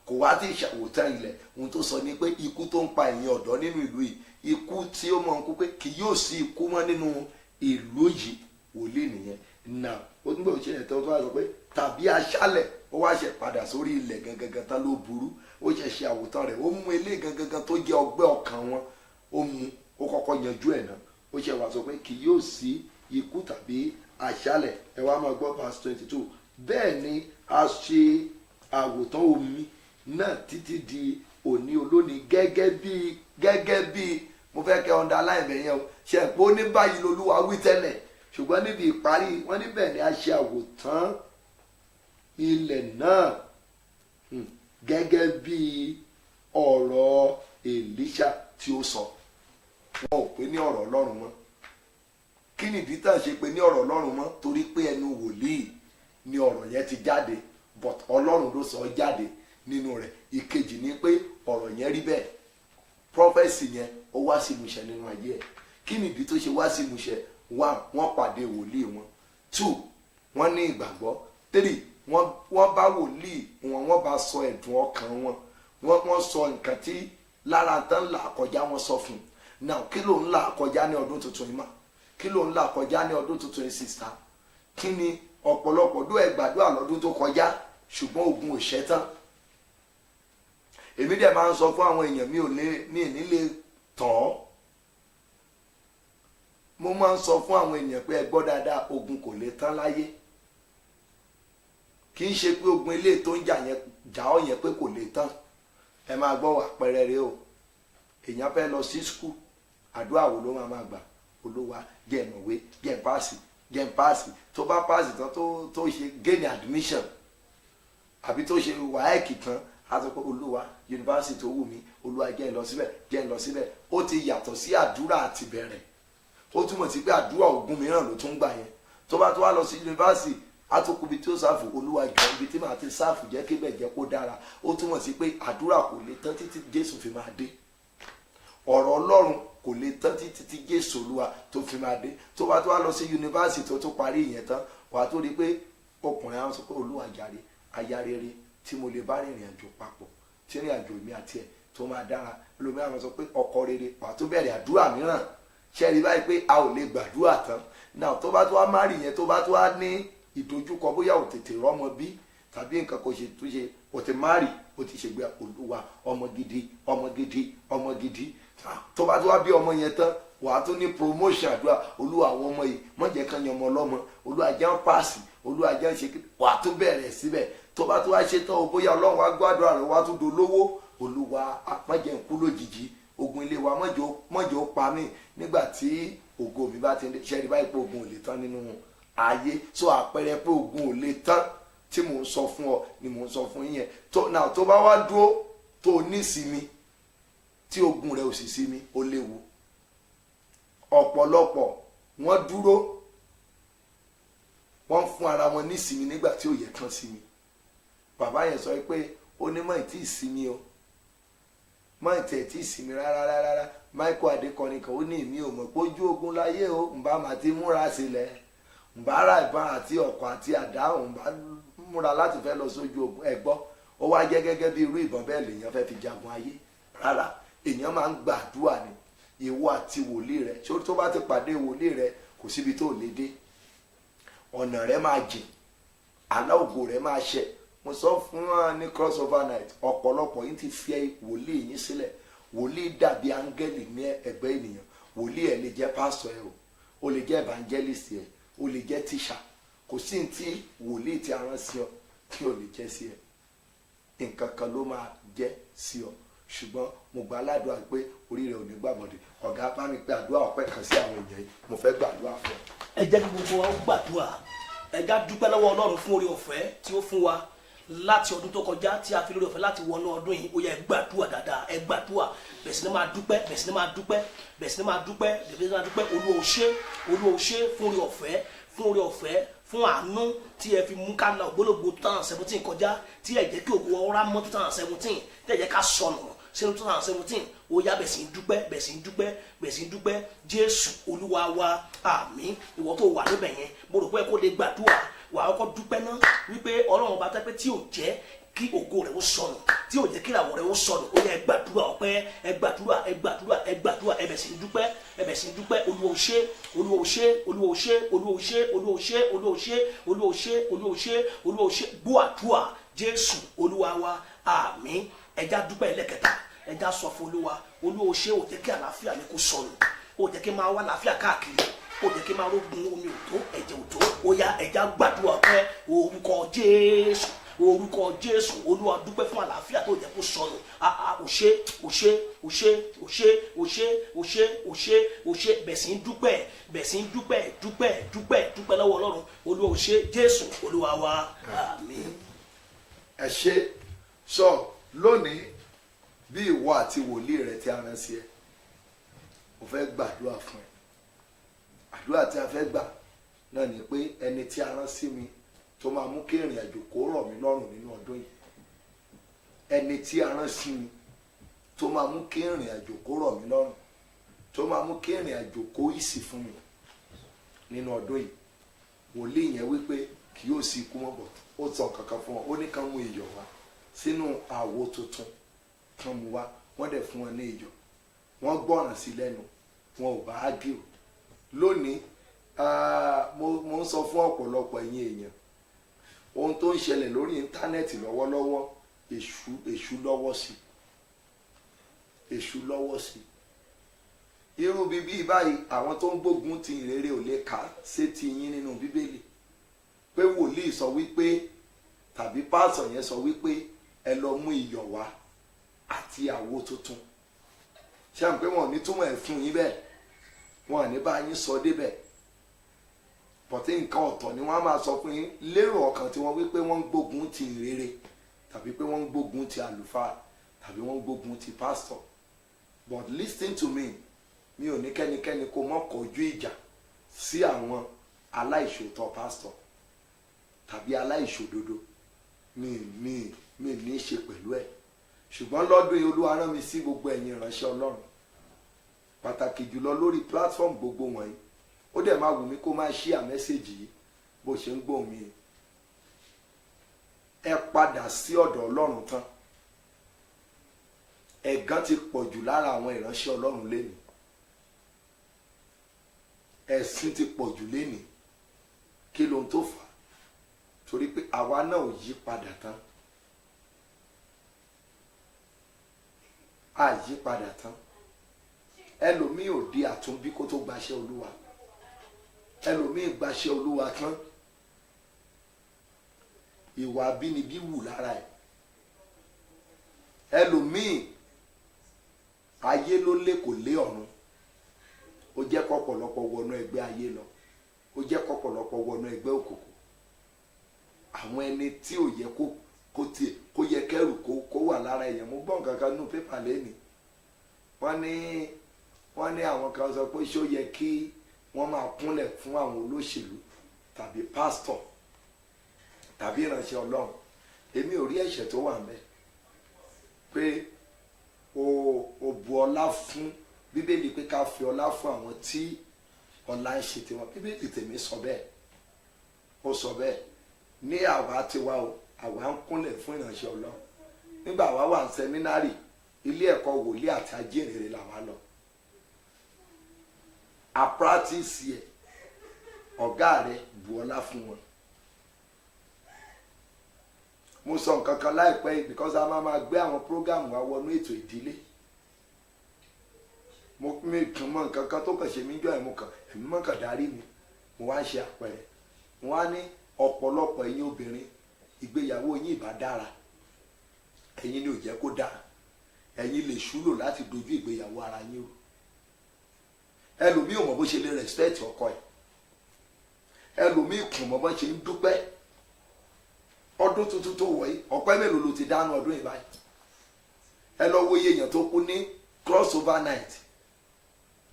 kò wá ti ṣàwòtán ilẹ̀. Ohun tó sọ ni pé ikú tó ń pa ẹ̀yin ọ̀dọ́ nínú ìlú yìí, ikú tí ó mọ̀ ń kú pé kì yóò sí ikú mọ́ nínú ìlú yìí. Wòlíì nìyẹn. Now ó tún gbọ́dọ̀ ṣe ẹ̀tọ́ tó wá sọ pé tàbí aṣálẹ̀, ó wá ṣe padà sórí ilẹ̀ gangan tán ló burú. Ó ṣe àwòtán rẹ̀, ó mú ilé gangan tó jẹ́ ọgbẹ́ ọkàn wọn, ó mú, ó kọ́kọ́ yanjú ẹ̀ náà. Ó ṣe wá sọ pé kì yóò sí ikú tàbí aṣálẹ̀. Ẹ wá máa gbọ́ verse 22. Bẹ́ẹ̀ ni a ṣe àwòtán omi náà títí di òní olónìí gẹ́gẹ́ bí mo fẹ́ kẹ́ underline bẹ̀ yẹn o. Ṣe pé ó ní báyìí lolúwa wí tẹ́lẹ̀, ṣùgbọ́n níbi ìparí wọ́n ní bẹ́ẹ̀ ni a ṣe àwòtán ilẹ̀ náà gẹ́gẹ́ bí ọ̀rọ̀ Èlíṣà tí ó sọ. Wọn ò pè ní ọ̀rọ̀ Ọlọ́run mọ́. Kí nìdí tá à ṣe pé ní ọ̀rọ̀ Ọlọ́run mọ́? Torí pé ẹnu wòlíì ni ọ̀rọ̀ yẹn ti jáde, but Ọlọ́run ló sọ jáde nínú rẹ̀. Ìkejì ni pé ọ̀rọ̀ yẹn rí bẹ́ẹ̀, prophecy yẹn ó wá sí ìmúṣẹ nínú ayé ẹ̀. Kí nìdí tó ṣe wá sí ìmúṣẹ? 1, wọ́n pàdé wòlíì wọn. 2, wọ́n ní ìgbàgbọ́. 3, wọ́n bá wòlíì wọn, wọ́n bá sọ ẹ̀dùn ọkàn wọn, wọ́n sọ nǹkan tí lára tán là kọjá, wọ́n sọ fún un. Now kí ló ń là kọjá ní ọdún tuntun yìí mà? Kí ló ń là kọjá ní ọdún tuntun yìí sister? Kí ni ọ̀pọ̀lọpọ̀ dó ẹ gbàdúrà lọ́dún tó kọjá ṣùgbọ́n ogun ò ṣẹ́ tán. Èmi dẹ̀ máa ń sọ fún àwọn èèyàn, mi ò ní lè tàn ọ́. Mo máa ń sọ fún àwọn èèyàn pé ẹ gbọ́ dáadáa, ogun kò lè tán láyé. Kì í ṣe pé ogun ilé tó ń jà ọ́ yẹn pé kò lè tán. Ẹ máa gbọ́ àpẹẹrẹ rẹ o. Èèyàn fẹ́ lọ sí school, àdúrà wo ló máa gbà? Olúwa jẹ́ ìmọ̀wé, jẹ́ páàsì. Tó bá páàsì tán tó ṣe gain admission àbí tó ṣe wáẹ́ẹ̀kì tán, a sọ pé Olúwa yunifásitì tó wù mí, Olúwa jẹ́ ń lọ síbẹ̀. Ó ti yàtọ̀ sí àdúrà àti bẹ̀rẹ̀. Ó túmọ̀ sí pé àdúrà ogun mìíràn ló tún gbà yẹn. Tó bá tó wá lọ sí yunifásitì, a tó kú ibi tí ó sáfù, Olúwa jọ ibi tí màá ti sáfù jẹ́ kí bẹ́ẹ̀ jẹ́ kó dára. Ó túmọ̀ sí pé àdúrà kò lè tán títí Jésù fi máa dé. Ọ̀rọ̀ Ọlọ́run kò lè tán títí tí Jésù Olúwa tó fi máa dé. Tó bá tó wá lọ sí yunifásitì tó parí ìyẹn tán, wàá tó rí pé ọkùnrin àwọn sọ pé Olúwa jàre, aya rere tí mo lè bá rìnrìn àjò papọ̀, tí rìn àjò mi àti ẹ̀ tó máa dára. Olùmíràn àwọn sọ pé ọkọ rere, wàá tó bẹ̀rẹ̀ àdúrà mìíràn. Ṣé rí báyìí pé a ò lè gbàdúrà tán? Náà tó bá tó wá márì yẹn, tó bá tó wá ní ìdojúkọ, bóyá ò tètè rọ́mọ bí tàbí nǹkan kò ṣe tó ṣe, ò ti márì, ó ti ṣègbè Olúwa ọmọ gidi. Tó bá tó wá bí ọmọ yẹn tán, wàá tó ní promotion àdúrà. Olúwa àwọn ọmọ yìí má jẹ́ kán yan ọmọ ọlọ́mọ, Olúwa jẹ́ ń pàṣì, Olúwa jẹ́ ń ṣe, wàá tó bẹ̀rẹ̀ síbẹ̀. Tó bá tó wá ṣe tán o, bóyá Ọlọ́run wá gbàdúrà rẹ̀, wá tó dolówó. Olúwa má jẹ́ ń kú lójijì, ogun ilé wa mọ́jọ́ ó pa mí nígbà tí ògo mi bá ti ń dé. Ṣe rí báyìí pé ogun ò lè tán nínú ayé. So àpẹẹrẹ pé ogun ò lè tán tí mò ń sọ fún ọ ni mò ń sọ fún yín yẹn. Tó bá wá dúró tó nísinmi tí ogun rẹ̀ ò sì sinmi, ó léwu. Ọ̀pọ̀lọpọ̀ wọ́n dúró, wọ́n fún ara wọn nísinmi nígbà tí ò yẹ kán sinmi. Bàbá yẹn sọ pé ó ní mọ̀ ìtí ìsinmi o, mọ̀ ìtí ẹ̀ tí ìsinmi rárá. Michael Adékọrin kan ó ní èmi ò mọ̀ pé ojú ogun láyé o, ǹbá máa ti múra sílẹ̀, ǹbá ra ìbọn àti ọ̀kọ̀ àti àdá, ǹbá múra láti fẹ́ lọ sójú ogun. Ẹ gbọ́, ó wá jẹ́ gẹ́gẹ́ bí irú ìbọn bẹ́ẹ̀ lèèyàn fẹ́ fi jagun ayé. Rárá, èèyàn máa ń gbàdúrà ni. Ìwọ àti wòlíì rẹ, ṣé tó bá ti pàdé wòlíì rẹ, kò síbi tó lè dé. ọ̀nà rẹ máa jìn, àlá ògo rẹ máa ṣẹ. Mo sọ fún wọn ní crossover night, ọ̀pọ̀lọpọ̀ yín ti fi wòlíì yín sílẹ̀. Wòlíì dàbí áńgẹ́lì ní ẹgbẹ́ ènìyàn. Wòlíì ẹ̀ lè jẹ́ pásítọ̀ ẹ̀ o lè jẹ́ evangelist ẹ̀, o lè jẹ́ tíṣà. Kò sí ní tí wòlíì tí a rán sí ọ tí o lè jẹ́ sí ẹ. Nǹkan kan ló máa jẹ́ sí ọ. Ṣùgbọ́n mo gbà ládùúrà pé orí rẹ ò ní gbàbọ̀dé. Ọ̀gá bá mi pé àdúrà ọpẹ́ kan sí àwọn èèyàn yìí, mo fẹ́ gbàdúrà fún ọ. Ẹ jẹ́ kí gbogbo wa ó gbàdúrà. Ẹ já dúpẹ́ lọ́wọ́ Ọlọ́run fún oore ọ̀fẹ́ tí ó fún wa láti ọdún tó kọjá tí a fi lórí ọ̀fẹ́ láti wọnú ọdún yìí. Ó yẹ ẹ gbàdúrà dáadáa, ẹ gbàdúrà. Bẹ̀rẹ̀ sí ní máa dúpẹ́, bẹ̀rẹ̀ sí ní máa dúpẹ́, bẹ̀rẹ̀ sí ní máa dúpẹ́, bẹ̀rẹ̀ sí ní máa dúpẹ́. Olúwa ó ṣé, Olúwa ó ṣé fún oore ọ̀fẹ́, fún oore ọ̀fẹ́, fún àánú tí ẹ fi mú ká la ògbólógbò 2017 kọjá, tí ẹ jẹ́ kí ògo ọ̀rá mọ́ 2017, tí ẹ jẹ́ ká sọnù sínú 2017. Ó yá bẹ̀rẹ̀ sí ní dúpẹ́, bẹ̀rẹ̀ sí ní dúpẹ́, bẹ̀rẹ̀ sí ní dúpẹ́. Jésù Olúwa wa, àmín. Ìwọ tó wà níbẹ̀ yẹn, mo rò pé kó lè gbàdúrà, wà á kọ́kọ́ dúpẹ́ náà wípé Ọlọ́run bá tẹ́ pé tí ò jẹ́ kí ògo rẹ̀ ó sọnù, tí ò jẹ́ kí ìràwọ̀ rẹ̀ ó sọnù. Ó yá ẹ gbàdúrà ọpẹ́, ẹ gbàdúrà, ẹ gbàdúrà, ẹ gbàdúrà, ẹ bẹ̀rẹ̀ sí ní dúpẹ́, ẹ bẹ̀rẹ̀ sí ní dúpẹ́. Olúwa ó ṣé, Olúwa ó ṣé, Olúwa ó ṣé, Olúwa ó ṣé, Olúwa ó ṣé, Olúwa ó ṣé, Olúwa ó ṣé, Olúwa ó ṣé, Olúwa ó ṣé. Gbọ́ àdúrà Jésù Olúwa wa, àmín. Ẹ já dúpẹ́ ẹlẹ́kẹta, ẹ já sọ fún Olúwa, Olúwa ó ṣé, ó jẹ́ kí àlàáfíà mi kó sọnù, ó jẹ́ kí n máa wá àlàáfíà káàkiri, ó jẹ́ kí n máa rógun omi òtó, ẹ̀jẹ̀ òtó. Ó yá ẹ já gbàdúrà pé orúkọ Jésù, orúkọ Jésù. Olúwa dúpẹ́ fún àlàáfíà tó jẹ́ kó sọnù. Ó ṣé, ó ṣé, ó ṣé, ó ṣé, ó ṣé, ó ṣé, ó ṣé, ó ṣé. Bẹ̀rẹ̀ sí ní dúpẹ́, bẹ̀rẹ̀ sí ní dúpẹ́, dúpẹ́, dúpẹ́, dúpẹ́ lọ́wọ́ Ọlọ́run. Olúwa ó ṣé, Jésù Olúwa wa, àmín. Ẹ ṣé. Sọ lónìí bí ìwọ àti wòlíì rẹ tí a rán sí ẹ, mo fẹ́ gbàdúrà fún ẹ. Àdúrà tí a fẹ́ gbà náà ni pé ẹni tí a rán sí mi tó máa mú kí ìrìn àjò kó rọ̀ mí lọ́rùn nínú ọdún yìí, ẹni tí a rán sí mi tó máa mú kí ìrìn àjò kó rọ̀ mí lọ́rùn, tó máa mú kí ìrìn àjò kó ìsì fún mi nínú ọdún yìí, wòlíì yẹn wípé kì yóò sí ikú mọ́ bọ̀. Ó sọ kankan fún wọn, ó ní kán mú iyọ̀ wá sínú àwo tuntun, kán mú wá. Wọ́n dẹ̀ fún wọn ní iyọ̀, wọ́n gbọ́ràn sí lẹ́nu, wọn ò bá ágìrò. Lónìí mo ń sọ fún ọ̀pọ̀lọpọ̀ ẹ̀yin èèyàn, ohun tó ń ṣẹlẹ̀ lórí íńtánẹ́ẹ̀tì lọ́wọ́lọ́wọ́, èṣù lọ́wọ́ sí, èṣù lọ́wọ́ sí. Irú bíbí báyìí àwọn tó ń gbógun ti ìrere ò lè kà sétí yín nínú Bíbélì pé wòlíì sọ wípé tàbí pásọ̀ yẹn sọ wípé ẹ lọ mú iyọ̀ wá àti àwo tuntun. Ṣé àmì pé wọn ò ní túmọ̀ ẹ̀ fún yín bẹ́ẹ̀, wọn ò ní bá yín sọ débẹ̀, bọ̀tí nǹkan ọ̀tọ̀ ni wọ́n á máa sọ fún yín lérò ọkàn tí wọ́n wípé wọ́n ń gbógun ti ìrere tàbí pé wọ́n ń gbógun ti àlùfáà tàbí wọ́n ń gbógun ti pásítọ̀. But listen to me, mi ò ní kẹ́nikẹ́ni kó mọ́ kọjú ìjà sí àwọn aláìṣòótọ́ pásítọ̀ tàbí aláìṣòdodo, mi ní í ṣe pẹ̀lú ẹ̀. Ṣùgbọ́n lọ́dún yìí Olúwa rán mi sí gbogbo ẹ̀yin ìránṣẹ́ Ọlọ́run, pàtàkì jùlọ lórí platform gbogbo wọ̀nyí. Ó dẹ̀ máa wù mí kó máa share message yìí bó ṣe ń gbóhùn mi. Ẹ padà sí ọ̀dọ̀ Ọlọ́run tán. Ẹ̀gàn ti pọ̀ jù lára àwọn ìránṣẹ́ Ọlọ́run lénìí. Ẹ̀sìn ti pọ̀ jù lénìí. Kí lohun tó fà á? Torí pé àwa náà ò yí padà tán. A yí padà tán. Ẹlòmíì ò di àtúnbí kó tó gbaṣẹ́ Olúwa. Ẹlòmíì gbaṣẹ́ Olúwa tán. Ìwà abínibí wù lára ẹ̀. Ẹlòmíì ayé ló lé kò lé ọ̀run. Ó jẹ́ kọ́pọ̀lọpọ̀ wọnú ẹgbẹ́ ayé lọ. Ó jẹ́ kọ́pọ̀lọpọ̀ wọnú ẹgbẹ́ òkùnkùn. Àwọn ẹni tí ò yẹ kó yẹ kẹ́rù kó wà lára èèyàn. Mo gbọ́ nǹkan kan nínú pépà lẹ́nìí. Wọ́n ní àwọn kan sọ pé ṣé ó yẹ kí wọ́n máa kúnlẹ̀ fún àwọn olóṣèlú tàbí pásítọ̀ tàbí ìránṣẹ́ Ọlọ́run. Èmi ò rí ẹ̀ṣẹ̀ tó wà ńbẹ̀ pé o bu ọlá fún Bíbélì pé ká fi ọlá fún àwọn tí ọlá ń ṣe tiwọn. Bíbélì tèmi sọ bẹ́ẹ̀, ó sọ bẹ́ẹ̀. Ní àwa tiwa o, àwa ń kúnlẹ̀ fún ìránṣẹ́ Ọlọ́run. Nígbà wa wà ní sẹ́mínárì, ilé ẹ̀kọ́ wòlíì àti ajínrere làwa lọ. A practice yẹ ọ̀gá rẹ bu ọlá fún wọn. mo sọ nǹkan kan láìpẹ́ yìí because a máa gbé àwọn program wa wọnú ètò ìdílé. mi kàn mọ nǹkan kan tó kàn ṣe mí jọ ẹ̀ mo kàn èmi mọ̀ kàn darí mi mo wá ń ṣe àpẹẹrẹ wọn á ní ọ̀pọ̀lọpọ̀ ẹ̀yin obìnrin ìgbéyàwó yín ìbá dára ẹ̀yin ni ò jẹ́ kó dáa ẹ̀yin lè ṣúlò láti dojú ìgbéyàwó ara yín rú. Ẹlòmíì ò mọ̀ bó ṣe lè respect ọkọ ẹ̀, ẹlòmíì kò mọ̀ bó ṣe ń dúpẹ́. Ọdún tuntun tó wọ̀ yìí ọpẹ́ mélòó ló ti dánú ọdún yìí báyìí? Ẹ lọ wo iye èèyàn tó kú ní cross over night,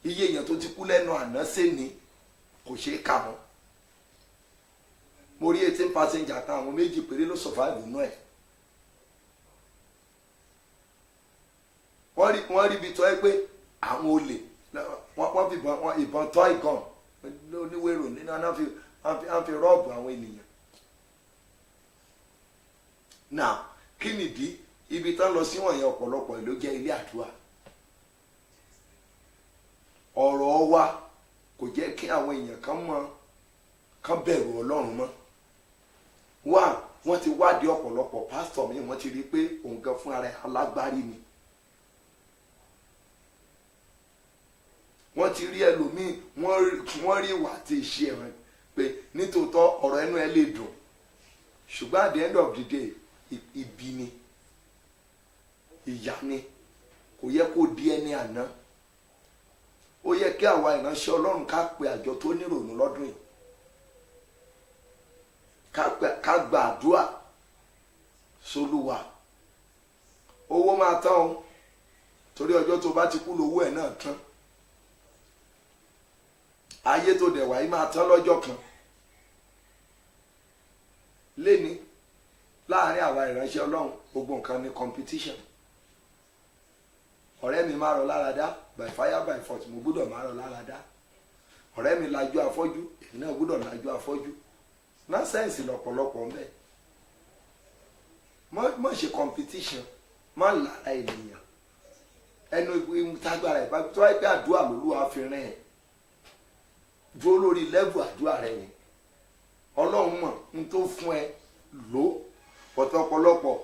iye èèyàn tó ti kú lẹ́nu àná sẹ́ni kò ṣeé kà mọ́. Mo rí 18 passenger kan, àwọn méjì péré ló survive nínú ẹ̀. Wọ́n rí ibi tó ẹ pé àwọn olè wọ́n fi ìbọn tọ́ ìgàn oníwèrò nínú wọ́n fi rọ́ọ̀bù àwọn ènìyàn. Now kí nìdí ibi tán lọ sí wọ̀nyẹn ọ̀pọ̀lọpọ̀ ló jẹ́ ilé àdúrà. Ọ̀rọ̀ wa kò jẹ́ kí àwọn èèyàn kan bẹ̀rù Ọlọ́run mọ́. Wọ́n ti wádìí ọ̀pọ̀lọpọ̀ pásítọ̀ mi, wọ́n ti rí i pé òun gan fún ara ẹ̀ alágbárí ni. Wọ́n ti rí ẹlòmíì wọ́n rí ìwà àti ìṣe ẹ̀rọ pé nítòótọ́ ọ̀rọ̀ ẹnu ẹ lè dùn ṣùgbọ́n at the end of the day ibi ni ìyà ni kò yẹ kó di ẹni àná. Ó yẹ kí àwa ìránṣẹ́ Ọlọ́run ká pe àjọ tó nírònú lọ́dún yìí ká gba àdúrà sólúwa. Owó máa tán o torí ọjọ́ tó bá ti kú lówó ẹ̀ náà tán. Ayé tó dẹ̀ wáyé máa tán lọ́jọ́ kan. Léni láàrin àwa ìránṣẹ́ Ọlọ́run gbogbo nǹkan ní competition. Ọ̀rẹ́ mi máa rọ lára dá by fire by force, mo gbọ́dọ̀ máa rọ lára dá. Ọ̀rẹ́ mi lajú afọ́jú, èmi náà gbọ́dọ̀ lajú afọ́jú. Nonsense lọ́pọ̀lọpọ̀ ń bẹ. Má ṣe competition, má lára ènìyàn. Ẹnu ìtagbára ìbá tó wáyé pé àdúrà lÓlúwa fi rìn ẹ̀. Dúró lórí level àdúrà rẹ yẹn. Ọlọ́run mọ̀ n tó fún ẹ lò ọ̀pọ̀lọpọ̀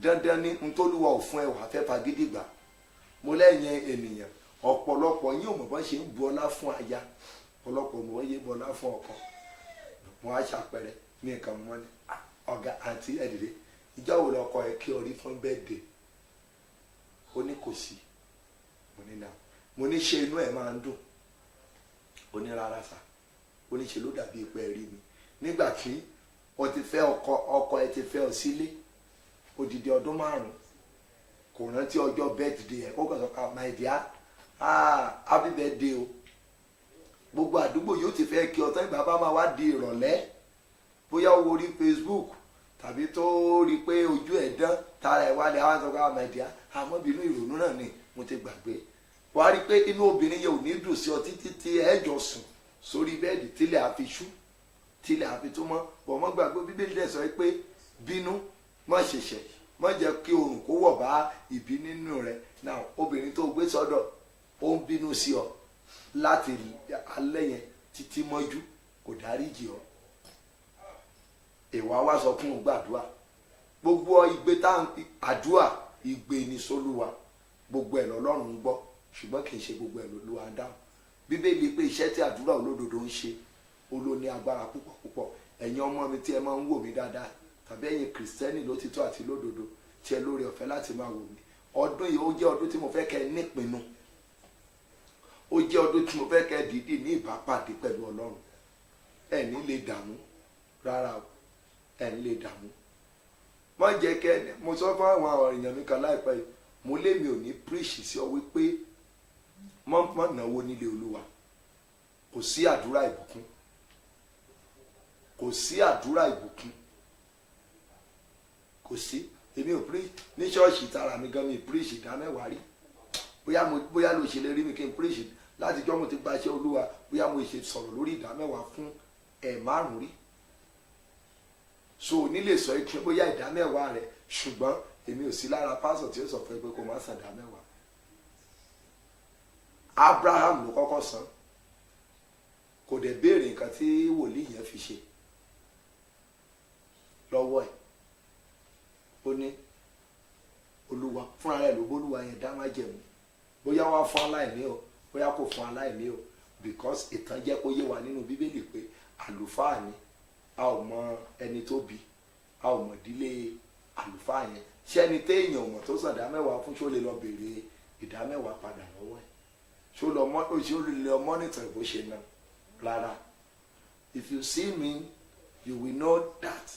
dandan ní n tó lúwa ò fún ẹ wà fẹ́ fagídí gbà. Mo lẹ́yìn ènìyàn ọ̀pọ̀lọpọ̀ yín ò mọ̀ bọ́n ṣe ń bu ọlá fún aya, ọ̀pọ̀lọpọ̀ mọ̀ wọ́n yé bu ọlá fún ọkọ. Mo á ṣàpẹẹrẹ ní nǹkan mọ́ ni ọ̀gá àǹtí ẹ̀dìdẹ́ ìjọ wo lọkọ ẹ kí orí fún birthday? Ó ní kò sí. Mo ní ṣe inú ẹ̀ máa ń dùn. Ó ní rárá sá, ó ní ṣe ló dàbí ipò ẹ̀rí mi. Nígbà tí o ti fẹ́ ọkọ ẹ ti fẹ́ ọ sílé odidi ọdún 5 kò rántí ọjọ́ birthday ẹ̀ kó kàn sọ pé my dear happy birthday o. Gbogbo àdúgbò yóò ti fẹ́ kí ọtọ́ ìgbà bá máa wá di ìrọ̀lẹ́ bóyá ó worí Facebook tàbí tó rí pé ojú ẹ̀ dán tara ẹ̀ wálé àwọn sọ pé my dear àmọ́ bínú ìrònú náà ni mo ti gbàgbé. Wàá rí pé inú obìnrin yẹn ò ní dùn sí ọ títí tí ẹ jọ sùn sórí bẹ́ẹ̀dì tílẹ̀ àfi ṣú tílẹ̀ àfi tó mọ́. Bọ̀ mọ́ gbàgbé Bíbélì dẹ̀ sọ pé bínú má ṣẹ̀ṣẹ̀ má jẹ́ kí oòrùn kó wọ̀ bá ìbí nínú rẹ̀. Náà obìnrin tó gbé sọ́dọ̀ ó ń bínú sí ọ láti alẹ́ yẹn títí mọ́jú kò dáríjì ọ. Ìwà wa sọ fún un gbàdúrà gbogbo ìgbé tá àdúrà ìgbé ní sólúwa gbogbo ẹ̀ lọ́lọ́run ń gbọ́ ṣùgbọ́n kì í ṣe gbogbo ẹ̀ ló wá dáhùn. Bíbélì pé iṣẹ́ tí àdúrà olódodo ń ṣe ó ló ní agbára púpọ̀ púpọ̀. Ẹ̀yin ọmọ mi tí ẹ máa ń wò mí dáadáa tàbí ẹ̀yin kìrìsìtẹ́nì lótìtọ́ àti lódodo tí ẹ lórí ọ̀fẹ́ láti máa wò mí, ọdún yìí ó jẹ́ ọdún tí mo fẹ́ kẹ́ ẹ nípinnu. Ó jẹ́ ọdún tí mo fẹ́ kẹ́ ẹ dìídì ní ìbápàdé pẹ̀lú Ọlọ́run. Ẹ ní lè dààmú rárá o, ẹ ní lè dààmú. Má jẹ́ kẹ́ ẹ mo sọ fún àwọn èèyàn mi kan láìpẹ́ yìí mo lé mi ò ní preach sí ọ wípé mọ́ náwó nílé Olúwa. Kò sí àdúrà ìbùkún, kò sí àdúrà ìbùkún, kò sí. Èmi ò preach ní ṣọ́ọ̀ṣì tara mi gan, mi preach ìdámẹ́wàá rí. Bóyá ló ṣe lè rí mi kí n preach láti jọ́ mo ti gbaṣẹ́ Olúwa, bóyá mo ṣe sọ̀rọ̀ lórí ìdámẹ́wàá fún 5 rí. So nílé sọ pé bóyá ìdámẹ́wàá rẹ̀ ṣùgbọ́n èmi ò sí lára pásọ̀ tí ó sọ fún ẹ pé kó má san ìdámẹ́wàá. Abraham ló kọ́kọ́ san. kò dẹ̀ béèrè nǹkan tí wòlíì yẹn fi ṣe lọ́wọ́ ẹ̀. Ó ní olúwa fúnra rẹ̀ ló bólúwa yẹn dá májẹ̀mú, bóyá wá fún aláìní o bóyá kò fún aláìní o, because ìtàn jẹ́ kó yé wa nínú bíbélì pé àlùfáà ni, a ò mọ ẹni tó bí, a ò mọ ìdílé àlùfáà yẹn. Ṣé ẹni téèyàn ò mọ̀ tó sàn ìdámẹ́wàá fún ṣó lè lọ béèrè ìdámẹ́wàá padà lọ́wọ́ ẹ̀? Ṣó lè lọ mọ́nítọ̀ bó ṣe ná? Rárá. If you see me you will know that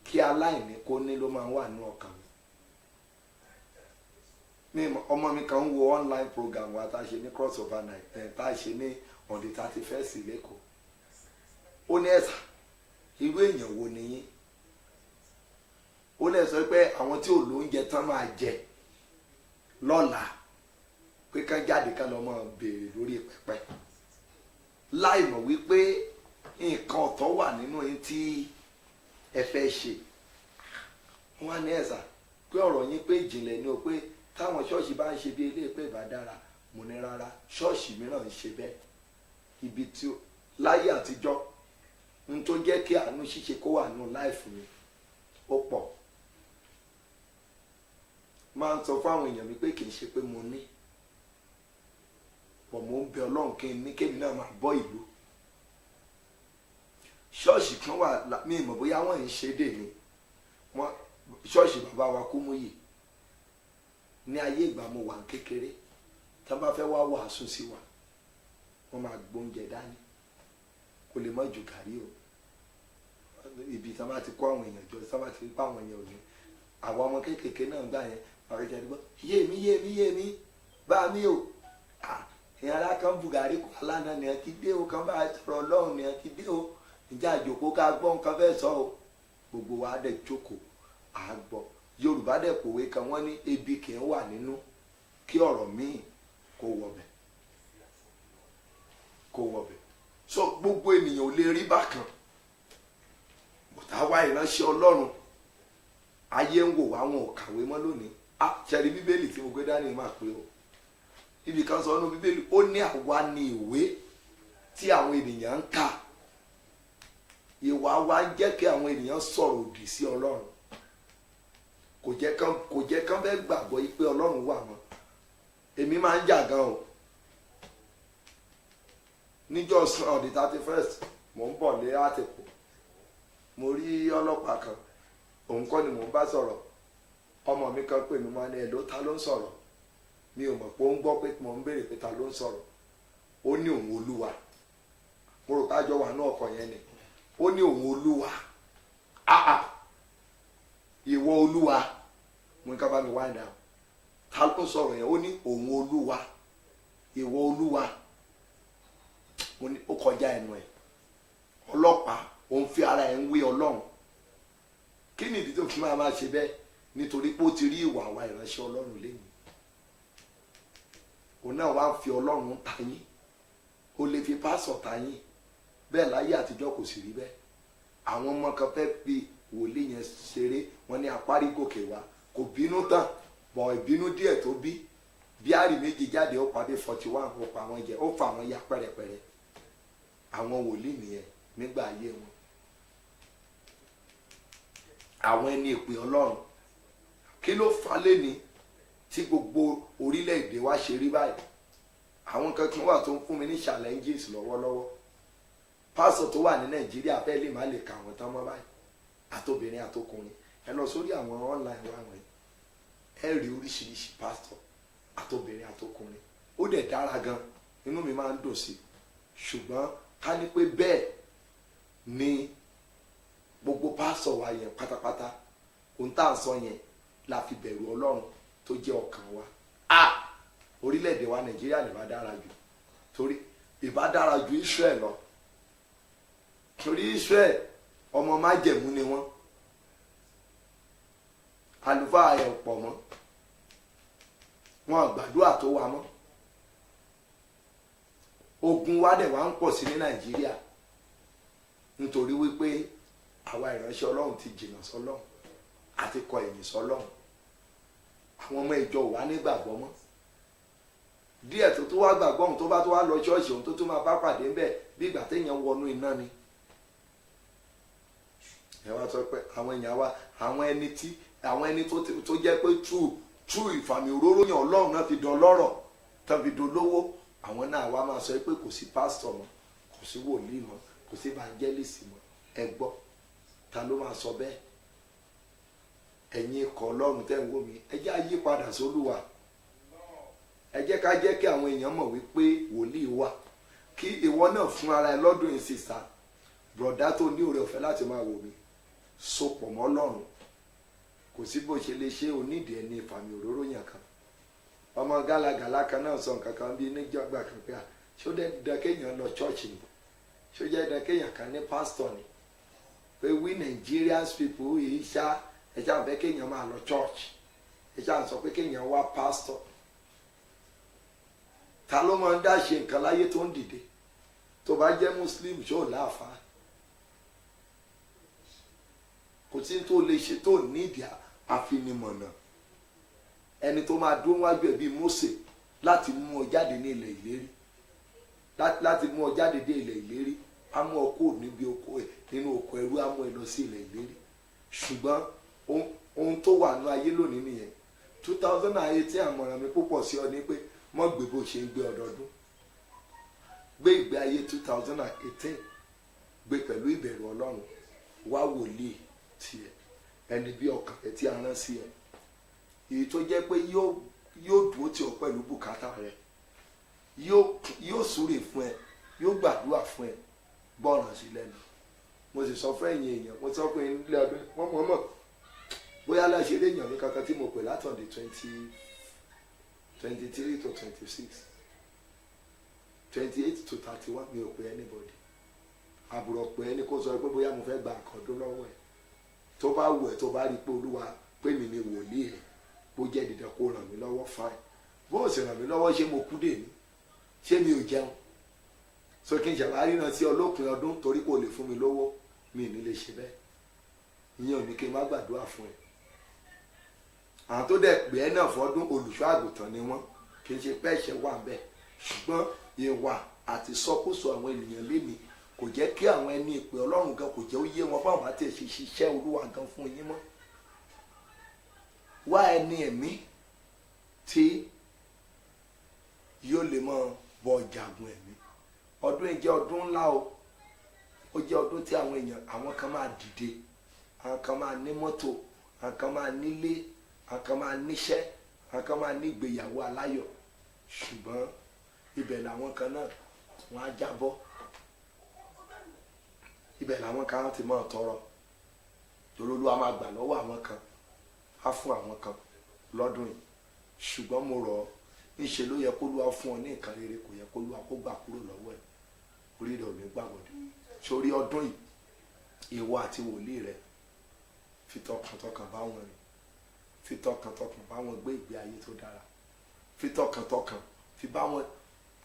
kí aláìní kó ní ló máa ń wà ní ọkàn mi. Ọmọ mi kan ń wo online program wa tá a ṣe ní crossover night tá a ṣe ní on the 31st lẹ́kọ̀ọ́. Ó ní ẹ̀sà irú èèyàn wo nìyí? Ó lè sọ pé àwọn tí ò lóúnjẹ tán máa jẹ lọ́la pé kán jáde kán lọ máa béèrè lórí pẹpẹ láì mọ̀ wípé nǹkan ọ̀tọ̀ wà nínú yín tí ẹ fẹ́ ṣe. Wọ́n á ní ẹ̀sà pé ọ̀rọ̀ yín pé ìjìnlẹ̀ ni o, pé táwọn ṣọ́ọ̀ṣì bá ń ṣe bí ilé pé ìbá dára. Mo ní rárá, ṣọ́ọ̀ṣì mìíràn ń ṣe bẹ́ẹ̀. Ibi tí láyé àtijọ́ n tó jẹ́ kí àánú ṣíṣe kó wà nínú láìfù mi ó pọ̀. Máa ń sọ fún àwọn èèyàn mi pé kì í ṣe pé mo ní, pọ̀ mo ń bẹ Ọlọ́run kí n ní kémi náà máa bọ́ ìlú. Ṣọ́ọ̀ṣì kan wà mí ìmọ̀ bóyá wọ́n ń ṣe dè ní ṣọ́ọ̀ṣì bàbá wa Kúmúyì ní ayé ìgbà mo wà kékeré, tí wọ́n bá fẹ́ wá wàásù sí wa wọ́n máa gbóúnjẹ dání, kò lè mọ́ ju gàrí o. Ibi tí wọ́n bá ti kó àwọn èèyàn jọ, tí wọ́n bá ti rí pé àwọn èèyàn ò ní, àwọn ọmọ kéékèèké náà gbà yẹn àwọn ìjà ìdìbò yé mi bá mi o. Ìyẹn ara kan Bùgárí kó alána ni ẹ ti dé o, kan bá sọ̀rọ̀ Ọlọ́run ni ẹ ti dé o, ìjà àjòkó ká gbọ́ nǹkan fẹ́ sọ o. Gbogbo wa dẹ̀ jókòó à gbọ́. Yorùbá dẹ̀ pòwe kan wọ́n ní ebi kì í wà nínú kí ọ̀rọ̀ míì kó wọbẹ̀. So gbogbo ènìyàn ò lè rí bákan. Bùtá wá ìránṣẹ́ Ọlọ́run ayé ń wò wá, wọn ò kàwé mọ́ lónìí. Ṣẹ̀rí bíbélì tí mo gbé dání máa pé o. Ibi kan sọ ọ́nà bíbélì ó ní àwa ni ìwé tí àwọn ènìyàn ń kà. Ìwà wa ń jẹ́ kí àwọn ènìyàn sọ̀rọ̀ òdì sí Ọlọ́run. Kò jẹ́ kán fẹ́ gbàgbọ́ yí pé Ọlọ́run wà mọ́. Èmi máa ń jà gan o. Níjọ́ on the 31st mò ń bọ̀ lé àtẹ̀kù, mo rí ọlọ́pàá kan, òun kọ́ ni mò ń bá sọ̀rọ̀. Ọmọ mi kan pè mí máa ní ẹ̀ló ta ló ń sọ̀rọ̀. Mi ò mọ̀ pé ó ń gbọ́ pé mò ń béèrè pé ta ló ń sọ̀rọ̀. Ó ní òun Olúwa. Mo rò ká jọ wà ní ọkọ̀ yẹn ni. Ó ní òun Olúwa. Ìwọ Olúwa. Mo ní ká bá mi wá náà. Ta ló ń sọ̀rọ̀ yẹn? Ó ní òun Olúwa. Ìwọ Olúwa. Mo ní ó kọjá ẹnu ẹ̀. Ọlọ́pàá òun fi ara ẹ̀ ń wé Ọlọ́run. Kí ni ìdí tó fi máa ṣe bẹ́ẹ̀? Nítorí pé ó ti rí ìwà àwa ìránṣẹ́ Ọlọ́run lẹ́yìn. Òun náà wá ń fi Ọlọ́run ta yín. Ó lè fi pásọ̀ ta yín. Bẹ́ẹ̀ láyé àtijọ́ kò sì rí bẹ́ẹ̀. Àwọn ọmọ kan fẹ́ fi wòlíì yẹn ṣeré, wọ́n ní apárí gòkè wá. Kò bínú tán, bọ̀ ìbínú díẹ̀ tó bí àrí méjì jáde ó pàdé 41 ó pa wọn jẹ, ó fà wọn ya pẹ́rẹpẹ́rẹ. Àwọn wòlíì nìyẹn nígbà ayé wọn. Àwọn ẹni ìpè Ọlọ́run. Kí ló fà lẹ́ni tí gbogbo orílẹ̀-èdè wa ṣe rí báyìí? Àwọn kankan wà tó ń fún mi ní challenges lọ́wọ́lọ́wọ́. Pásọ̀ tó wà ní Nàìjíríà fẹ́ lè má lè kà wọ́n tán mọ́ báyìí. Àtobìnrin àtọkùnrin. Ẹ lọ sórí àwọn online wa wọ̀nyí. Ẹ rí oríṣiríṣi pásọ̀ àtobìnrin àtọkùnrin. Ó dẹ̀ dára gan. Inú mi máa ń dùn sí. Ṣùgbọ́n ká ní pé bẹ́ẹ̀ ni gbogbo pásọ̀ wa yẹn pátápátá. Ohun tá à ń sọ yẹn la fi bẹ̀rù Ọlọ́run tó jẹ́ ọkàn wa. Orílẹ̀-èdè wa Nàìjíríà ní bá dára jù. Torí ìbá dára ju Israel lọ. Torí Israel ọmọ májẹ̀mú ni wọ́n. Àlùfáà ẹ̀ pọ̀ mọ́. Wọn àgbàdúrà tó wa mọ́. Ogun wa dẹ̀ wá ń pọ̀ sí ní Nàìjíríà. Nítorí wípé àwa ìránṣẹ́ Ọlọ́run ti jìnnà sọ́lọ́run àti kọ ẹ̀yìn sọ́lọ́run. Àwọn ọmọ ìjọ wa nígbàgbọ́ mọ́. díẹ̀ tó wá gbàgbọ́ ohun tó bá tó wá lọ ṣọ́ọ̀ṣì ohun tó tún máa bá pàdé ń bẹ̀ bí ìgbà téèyàn wọnú iná ni. ẹ wá sọ pé àwọn èèyàn wa àwọn ẹni tó jẹ́ pé true ìfàmì òróró yàn ọlọ́run náà fi dán lọ́rọ̀ tán fi dán lówó, àwọn náà wá máa sọ pé kò sí pásítọ̀ mọ́, kò sí wòlíì mọ́, kò sí evangelist mọ́. ẹ gbọ́, ta ló máa sọ bẹ́ẹ̀? ẹ̀yin ikọ̀ ọlọ́run tẹ́ ń wò mí, ẹ jẹ́ á yí padà sólúwa. ẹ jẹ́ ká jẹ́ kí àwọn èèyàn mọ̀ wípé wòlíì wà. kí ìwọ náà fún ara ẹ lọ́dún yìí sísá bùrọ̀dá tó ní oore ọ̀fẹ́ láti máa wò mí, sopọ̀ mọ́ ọlọ́run. kò sí bó ṣe lè ṣe onídìí ẹni ìfàmì òróró yàn kan. ọmọ gálagàlá kan náà sọ nǹkan kan bíi níjọba kan pé ṣó dẹ́ kéèyàn lọ chọ́ọ̀chì ni, ṣó jẹ́ dẹ́ kéèyàn kan ní pásítọ̀ ni, pé we Nigerians people yìí ẹ ṣáà fẹ́ kéèyàn máa lọ church, ẹ ṣáà sọ pé kéèyàn wá pásítọ̀. ta ló máa ń dá ṣe nǹkan láyé tó ń dìde? tó bá jẹ́ muslim ṣó láàfáà? kò sí tó lè ṣe tó nídìí àfinimọ̀nà ẹni tó máa dúró wájú ẹ̀ bíi Mósè láti mú ọ jáde ní ilẹ̀ ìlérí, láti mú ọ jáde dé ilẹ̀ ìlérí, á mú ọ kúrò níbi oko ẹ̀ nínú oko ẹrú, á mú ẹ lọ sí ilẹ̀ ìlérí. ṣùgbọ́n ohun tó wà ní ayé lónìí nìyẹn. 2018 àmọ̀ràn mi púpọ̀ sí ọ ní pé mọ́ gbé bó ṣe ń gbé ọdọọdún, gbé ìgbé ayé 2018 gbé pẹ̀lú ìbẹ̀rù Ọlọ́run. wá wòlíì tiẹ̀, ẹni bí ọkàn rẹ tí a rán sí ẹ, èyí tó jẹ́ pé yóò dúró tì ọ́ pẹ̀lú bùkátà rẹ, yóò súre fún ẹ, yóò gbàdúrà fún ẹ, gbọ́ràn sí lẹ́nu. mo sì sọ fún ẹ̀yin èèyàn, mo sọ pé nílé ọdún wọ́n mọ̀ bóyá láṣẹ léèyàn mi kankan tí mo pè látọ̀dé 23 to 26, 28 to 31 mi ò pè anybody. àbúrò pé ẹni kó sọ pé bóyá mo fẹ́ gba àkàndún lọ́wọ́ ẹ̀, tó bá wù ẹ́ tó bá rí pé Olúwa pé mi ni wòlíì ẹ̀, bó jẹ́ dídán kó ràn mí lọ́wọ́ fine. bó o sì ràn mí lọ́wọ́ ṣé mo kú dè ní, ṣé mi ò jẹun? so kí n ṣàwárí náà sí ọlọ́pìn ọdún torí kò lè fún mi lówó, mi ò ní lè ṣe bẹ́ẹ̀. ìyẹn ò ní kí n má gbàdúrà fún ẹ. àwọn tó dẹ̀ pé ẹ náà fọdún olùṣọ́ àgùntàn ni wọ́n, kì í ṣe pé ẹ̀ṣẹ̀ wà bẹ́ẹ̀, ṣùgbọ́n ìwà àti sọkúsọ àwọn ènìyàn lénìí kò jẹ́ kí àwọn ẹni ìpè Ọlọ́run gan kò jẹ́ ó yé wọn báwọn àti ẹ̀ṣẹ̀ ṣiṣẹ́ Olúwa gan fún yín mọ́. wá ẹni ẹ̀mí tí yóò lè mọ bọ jagun ẹ̀mí. ọdún yìí jẹ́ ọdún ńlá o, ó jẹ́ ọdún tí àwọn èèyàn, àwọn kan máa dìde, àwọn kan máa ní mọ́tò, àwọn kan máa nílé, àwọn kan máa níṣẹ́, àwọn kan máa ní ìgbéyàwó aláyọ̀. ṣùgbọ́n ibẹ̀ làwọn kan náà wọ́n á jábọ́, ibẹ̀ làwọn kan ti máa tọrọ, torí Olúwa máa gbà lọ́wọ́ àwọn kan, á fún àwọn kan lọ́dún yìí. ṣùgbọ́n mo rọ̀ ọ́, níṣe ló yẹ kó Olúwa fún ọ ní nǹkan rere, kò yẹ kó Olúwa kó gbà kúrò lọ́wọ́ ẹ̀. orí rẹ̀ ò ní gbàgbọ́dé. sórí ọdún yìí, ìwọ àti wòlíì rẹ̀ fi tọkàntọkàn bá wọn rìn, fi tọkàntọkàn bá wọn gbé ìgbé ayé tó dára, fi tọkàntọkàn fi bá wọn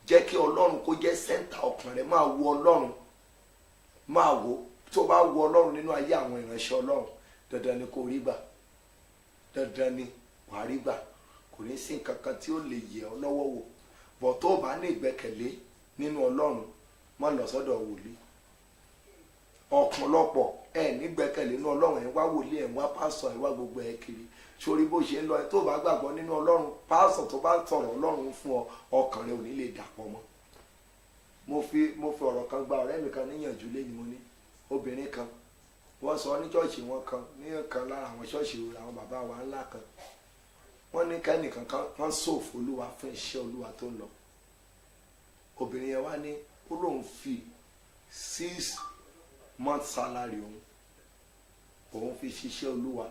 jẹ́ kí Ọlọ́run kó jẹ́ sẹ́ńtà ọkàn rẹ̀. máa wo Ọlọ́run, máa wo tó bá wo Ọlọ́run nínú ayé àwọn ìránṣẹ́ Ọlọ́run, dandan ni kò rí gbà, dandan ni wàá rí gbà. kò ní sí nǹkan kan tí ó lè yẹ ọ lọ́wọ́ wò. bọ̀ tó o bá ní ìgbẹ́kẹ̀lé nínú Ọlọ́run, má lọ sọ́dọ̀ wòlíì. ọ̀pọ̀lọpọ̀ ẹ̀ nígbẹ́kẹ̀lé nínú Ọlọ́run, ẹ̀ wá wòlíì, ẹ̀ wá pásọ̀, ẹ̀ wá gbogbo ẹ̀ kiri. sórí bó ṣe ń lọ, tó bá gbàgbọ́ nínú Ọlọ́run, pásọ̀ tó bá sọ̀rọ̀ Ọlọ́run fún ọ, ọkàn rẹ ò ní lè dàpọ̀ mọ́. mo fi ọ̀rọ̀ kan gba ọ̀rẹ́ mi kan níyànjú lẹ́yìn. mo ní obìnrin kan, wọ́n sọ ní ṣọ́ọ̀ṣì wọn kan, ní kan lára àwọn ṣọ́ọ̀ṣì àwọn bàbá wa ńlá kan, wọ́n ní kẹ́nìkan kan wọ́n sòfò Olúwa fún iṣẹ́ Olúwa tó ń lọ. obìnrin yẹn wá ní ó lóun fi 6 months salary òun fi ṣiṣẹ́ Olúwa.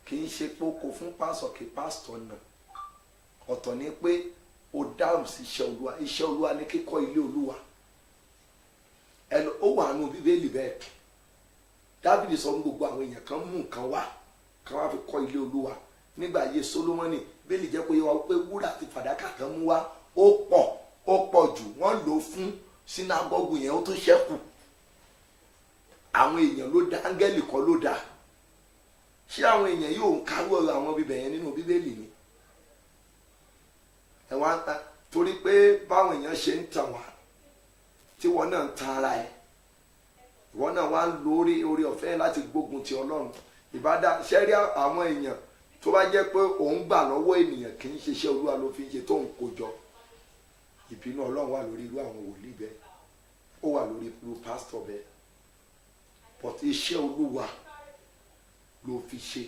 kì í ṣe pé ó kó fún pásọ̀ kí pásítọ̀ náà, ọ̀tọ̀ ni pé ó dáhùn sí iṣẹ́ Olúwa. iṣẹ́ Olúwa ní kíkọ́ ilé Olúwa. ó wà nù Bíbélì bẹ́ẹ̀. Dáfídì sọ fún gbogbo àwọn èèyàn kan mú nǹkan wá, kan wá fi kọ́ ilé Olúwa. nígbà ayé Sólómọ́nì, Bíbélì jẹ́ kó yé wa pé wúrà àti fàdákà kan mú wá, ó pọ̀ jù, wọ́n lò ó fún sínágọ́gù yẹn, ó tún ṣẹ́kù. àwọn èèyàn ló dá, áńgẹ́lì kọ́ ló dá. ṣé àwọn èèyàn yóò ń kárú ọ̀rọ̀ àwọn bíbẹ̀ yẹn nínú Bíbélì ni? torí pé báwọn èèyàn ṣe ń tàn wá tí wọn náà ń tan ara ẹ ìwọ náà wá ń lo orí ọ̀fẹ́ láti gbógun ti Ọlọ́run ìbádá ṣẹ́rí àwọn èèyàn tó bá jẹ́ pé òun gbà lọ́wọ́ ènìyàn kì í ṣiṣẹ́ Olúwa ló fi ń ṣe tóun kó jọ ìbínú Ọlọ́run wà lórí irú àwọn wòlíì bẹ́ẹ̀ ó wà lórí irú pásítọ̀ bẹ́ẹ̀ but iṣẹ́ Olúwa ló fi ṣe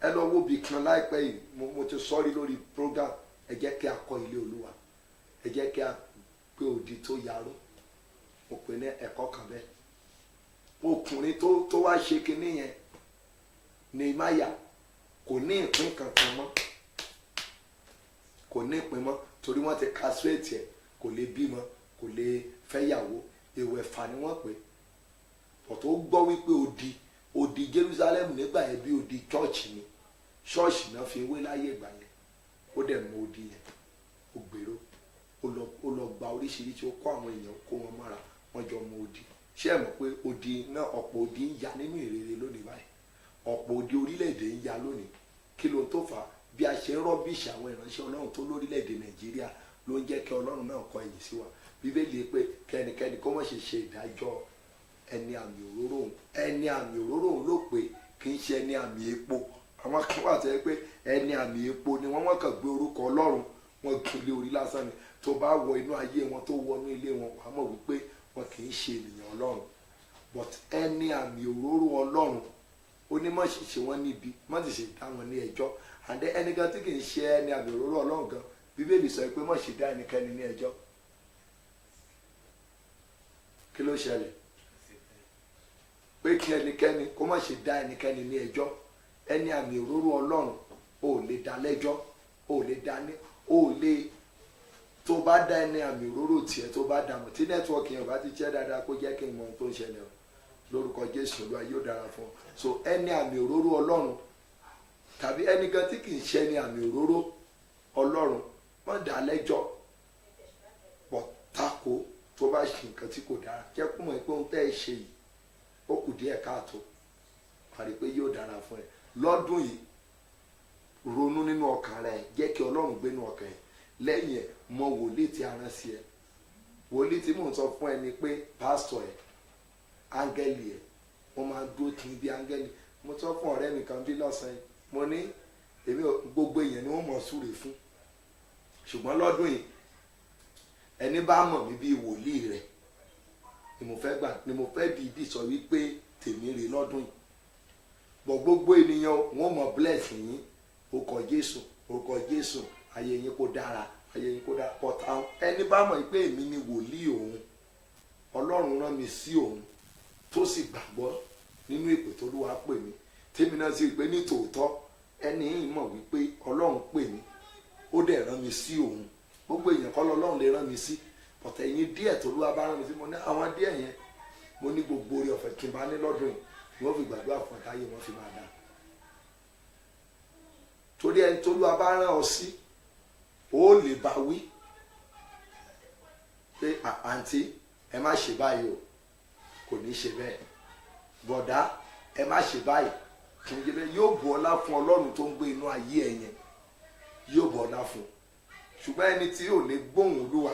ẹ lọ wo bí kan láìpẹ́ yìí mo ti sọ́rí lórí program ẹ jẹ́ kí a kọ́ ilé Olúwa ẹ jẹ́ kí a pé odi tó yarú mo pè ní ẹ̀kọ́ kan bẹ́ẹ̀ ọkùnrin tó wá ṣe kinní yẹn Nehemiah kò ní ìpín kankan mọ́ kò ní ìpín mọ́ torí wọ́n ti castrate ẹ̀ kò lè bímọ kò lè fẹ́yàwó ìwẹ̀fà ni wọ́n pè ọ̀tọ̀ gbọ́ wípé odi Jerusalem nígbà yẹn bí odi church ni ṣọ́ọ̀ṣì náà fi wé láyé ìgbà yẹn ó dẹ̀ mọ odi yẹn ó gbèrò ó lọ gba oríṣiríṣi ó kó àwọn èèyàn kó wọn mọ́ra wọ́n jọ mọ odi ṣé ẹ mọ̀ pé odi náà ọ̀pọ̀ odi ń ya nínú ìrere lónìí báyìí ọ̀pọ̀ odi orílẹ̀-èdè ń ya lónìí kí ló tó fà á bí a ṣe ń rọ́bìṣì àwọn ìránṣẹ́ Ọlọ́run tó lórílẹ̀-èdè Nàìjíríà ló ń jẹ́ kí Ọlọ́run náà kọ ẹ̀yìn sí wa Bíbélì pé kẹ́nikẹ́ni kó má ṣe ṣe ìdájọ́ ẹni àmì òróró òun ló pé kì í ṣe ẹni àmì epo àwọn kan wà tẹ́ pé ẹni àmì epo ni wọ́n kàn gbé orúkọ Ọlọ́run wọn gbélé orí lásán ni tó bá wọ inú ayé wọn tó wọnú ilé wọn wàá mọ̀ wípé wọn kì í ṣe ènìyàn Ọlọ́run but ẹni àmì òróró Ọlọ́run onímọ̀ ṣìṣe wọn níbi má sì ṣe dá wọn ní ẹjọ́ àdé ẹnìkan tí kì í ṣe ẹni àmì òróró Ọlọ́run gan Bíbélì sọ pé má ṣe dá ẹnikẹ́ni ní ẹjọ́ kí ló ṣẹlẹ̀ pé kí ẹnikẹ́ni kó má ṣe dá ẹnikẹ́ni ní ẹjọ́ ẹni àmì òróró Ọlọ́run ò lè dá lẹ́jọ́ ò lè dá ní ò lè tó bá dá ẹni àmì òróró tiẹ̀ tó bá dá mọ̀ tí nẹ́tíwọ́ọ̀kì yẹn bá ti jẹ́ dáadáa kó jẹ́ kí n mọ ohun tó ń ṣẹlẹ̀ o lórúkọ Jésù Olúwa yóò dára fún ọ so ẹni àmì òróró Ọlọ́run tàbí ẹnìkan tí kì í ṣe ẹni àmì òróró Ọlọ́run má dá lẹ́jọ́ pọ̀ tako tó bá ṣe nǹkan tí kò dára jẹ́ kó mọ̀ pé ohun tẹ́ ẹ ṣe yìí ó kù díẹ̀ káàtó àrí pé yóò dára fún ẹ lọ́dún yìí ronú nínú ọkàn rẹ jẹ́ kí Ọlọ́run gbé nínú ọkàn ẹ lẹ́yìn ẹ mọ wòlíì tí a rán sí ẹ wòlíì tí mò ń sọ fún ẹ ni pé pásítọ̀ ẹ áńgẹ́lì ẹ wọ́n máa dúró kí n bí áńgẹ́lì mo sọ fún ọ̀rẹ́ mi kan bí lọ́sàn-án mo ní èmi gbogbo èèyàn ni wọ́n mọ̀ súre fún ṣùgbọ́n lọ́dún yìí ẹni bá mọ̀ mí bí wòlíì rẹ̀ ni mo fẹ́ dìídì sọ wípé tèmi rè lọ́dún yìí bọ̀ gbogbo ènìyàn wọ́n mọ̀ bless yín orúkọ Jésù ayé yín kó dára pọ̀tà ẹni bá mọ̀ pé èmi ni wòlíì òun Ọlọ́run rán mi sí òun tó sì gbàgbọ́ nínú ìpè tó Olúwa pè mí tèmi náà sì pé ní tòótọ́ ẹni yìí mọ̀ wípé Ọlọ́run pè mí ó dẹ̀ rán mi sí òun gbogbo èèyàn kọ́ lọ́lọ́run lè rán mi sí pọ̀tà ẹ̀yin díẹ̀ tó Olúwa bá rán mi sí mo ní àwọn díẹ̀ yẹn mo ní gbogbo orí ọ̀fẹ́ kí n bá ní lọ́dún yìí wọ́n fi gbàdúrà fún ẹ̀káyé wọ́n fi máa dá torí ẹni tó Olúwa bá rán ọ sí ó lè bá wí pé àǹtí ẹ má ṣe báyìí o kò ní ṣe bẹ́ẹ̀ bọ̀dá ẹ má ṣe báyìí kì í ṣe bẹ́ẹ̀ yóò bu ọlá fún Ọlọ́run tó ń gbé inú ayé ẹ yẹn yóò bu ọlá fún ṣùgbọ́n ẹni tí yóò lè gbóhùn Olúwa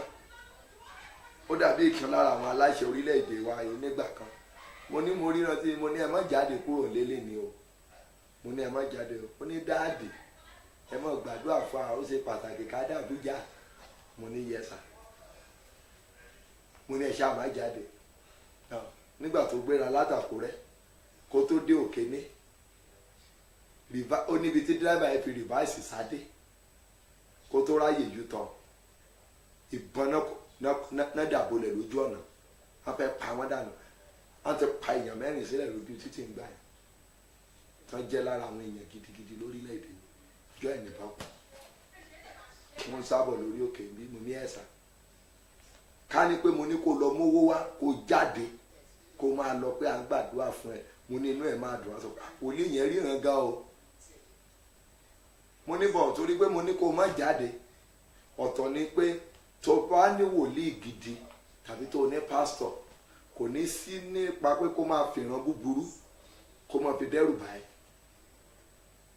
ó dàbí ìkan lára àwọn aláṣẹ orílẹ̀-èdè wa yìí nígbà kan mo ní mo ríran tí mo ní ẹ má jáde kúrò lélẹ̀ ni o mo ní ẹ má jáde o ó ní dáàdì ẹ má gbàdúrà fún wa ó ṣe pàtàkì ká dàbújá mo ní yẹsà mo ní ẹ ṣáà má jáde nígbà tó gbéra látàkúrẹ́ kó tó dé Òkéné ó níbi tí dírẹ́bà yẹn fi rìváìsì sáde kó tó ráyè yú tán ìbọn náà dàbolẹ̀ lójú ọ̀nà wọ́n fẹ́ pa wọ́n dànù wọ́n ti pa èèyàn mẹ́rin sílẹ̀ lójú títì ń gbà yẹn tán jẹ́ lára àwọn èèyàn gidigidi lórílẹ̀‐èdè ìjọ ẹ̀ nìbọn wọ́n sábọ̀ lórí òkè bí mo ní ẹ̀sà ká ní pé mo ní kó lọ mówó wá kó jáde kó máa lọ pé à ń gbàdúrà fún ẹ mo ní inú ẹ̀ máa dùn wá sọ pé wòlíì yẹn ríran ga o mo ní bọ̀ torí pé mo ní kó má jáde ọ̀tọ̀ ni pé tó bá ní wòlíì gidi tàbí tó ní pásítọ̀ kò ní sí nípa pé kó máa fìran búburú kó máa fi dẹ́rù bá ẹ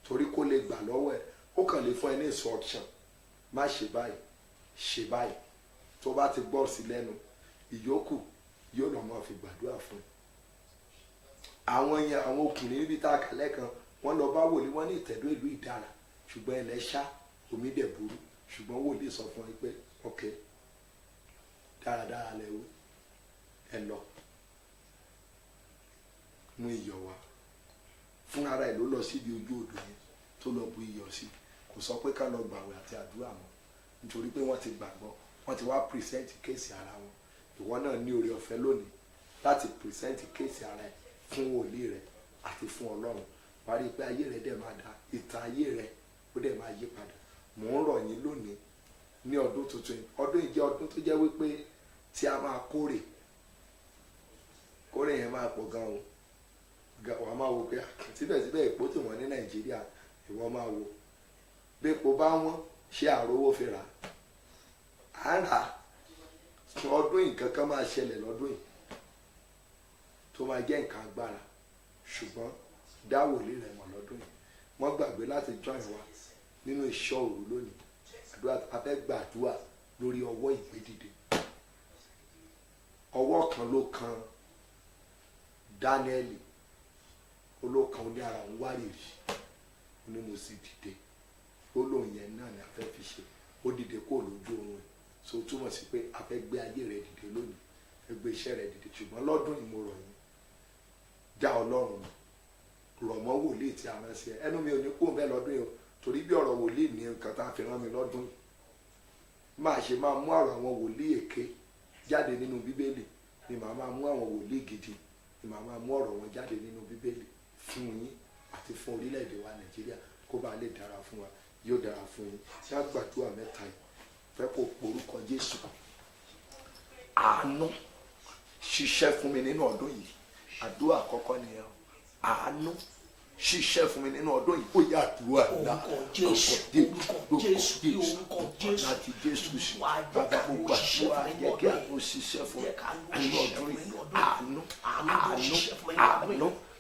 torí kó lè gbà lọ́wọ́ ẹ ó kàn lè fún ẹ ní instruction má ṣe báyìí ṣe báyìí tó bá ti gbọ́ sí lẹ́nu ìyókù yóò lọ́ máa fi gbàdúrà fún ẹ. àwọn yẹn àwọn ọkùnrin níbi tá a kà lẹ́kan wọ́n lọ bá wòlíì wọ́n ní ìtẹ̀dó ìlú ìdára ṣùgbọ́n ilẹ̀ ṣá omi dẹ̀ burú ṣùgbọ́n wòlíì sọ fún ẹ pé ok dáradára lẹ́wọ́ ẹ lọ mú iyọ̀ wá fún ara ẹ̀ ló lọ síbi ojú odò yẹn tó lọ bu iyọ̀ sí kò sọ pé ká lọ gbàwẹ̀ àti àdúrà mọ́ nítorí pé wọ́n ti gbàgbọ́ wọ́n ti wá pìrìsẹ́ǹtì kéèsì ara wọn ìwọ náà ní oore ọ̀fẹ́ lónìí láti pìrìsẹ́ǹtì kéèsì ara ẹ̀ fún wòlíì rẹ̀ àti fún ọlọ́run wàá rí i pé ayé rẹ̀ dẹ̀ máa da ìtàn ayé rẹ̀ ó dẹ̀ máa yí padà mò ń rọ̀ yín lónìí ní ọdún tuntun ọdún yìí jẹ́ ọdún tó jẹ́ wípé tí a máa kórè yẹn máa pọ̀ gan o wàá máa wo pé síbẹ̀síbẹ̀ èpò tí wọ́n ní nàìjíríà ìwọ máa wo bí epo bá wọ́n ṣe àrówó fi rà á rà ọdún yìí kankan máa ṣẹlẹ̀ lọ́dún yìí tó máa jẹ́ nǹkan agbára ṣùgbọ́n dá wòlíì rẹ̀ mọ̀ lọ́dún yìí wọ́n gbàgbé láti join wa nínú ìṣọ́ òru lónìí àdúrà abẹ́ gbàdúrà lórí ọwọ́ ìgbédìde ọwọ́ kan ló kan Dáníẹ́lì olókan ní ara ń wárìrì ní mo sì dìde ó lóun yẹn náà ni a fẹ́ fi ṣe ó dìde kó lójú oorun ẹ̀ so túmọ̀ sí pé a fẹ́ gbé ayé rẹ̀ dìde lónìí ẹ gbé iṣẹ́ rẹ̀ dìde ṣùgbọ́n lọ́dún yìí mo rọ̀ yín já ọlọ́run rọ̀ mọ́ wòlíì tí a rán sí ẹ ẹnu mi ò ní kó bẹ́ẹ̀ lọ́dún yìí o torí bí ọ̀rọ̀ wòlíì ní nǹkan tá a fi rán mi lọ́dún yìí máa ṣe máa mú ọ̀rọ̀ àwọn wòlíì èké jáde nínú bíbélì ni màá máa mú àwọn wòlíì gidi ni màá máa mú ọ̀rọ̀ wọn jáde nínú bíbélì fún yín àti fún orílẹ̀-èdè wa nàìjíríà kó bá lè dára fún wa yóò dára fún yín tí a gbàdúrà mẹ́ta yìí fẹ́ kó porúkọ jésù àánú ṣiṣẹ́ fún mi nínú ọdún yìí àdúrà àkọ́kọ́ nìyẹn àánú ṣiṣẹ́ fún mi nínú ọdún yìí ó yẹ àdúrà ńlá orúkọ jésù láti jésù sí bàbá gbogbo àdúrà yẹ kí àánú ṣiṣẹ́ fún mi nínú ọdún yìí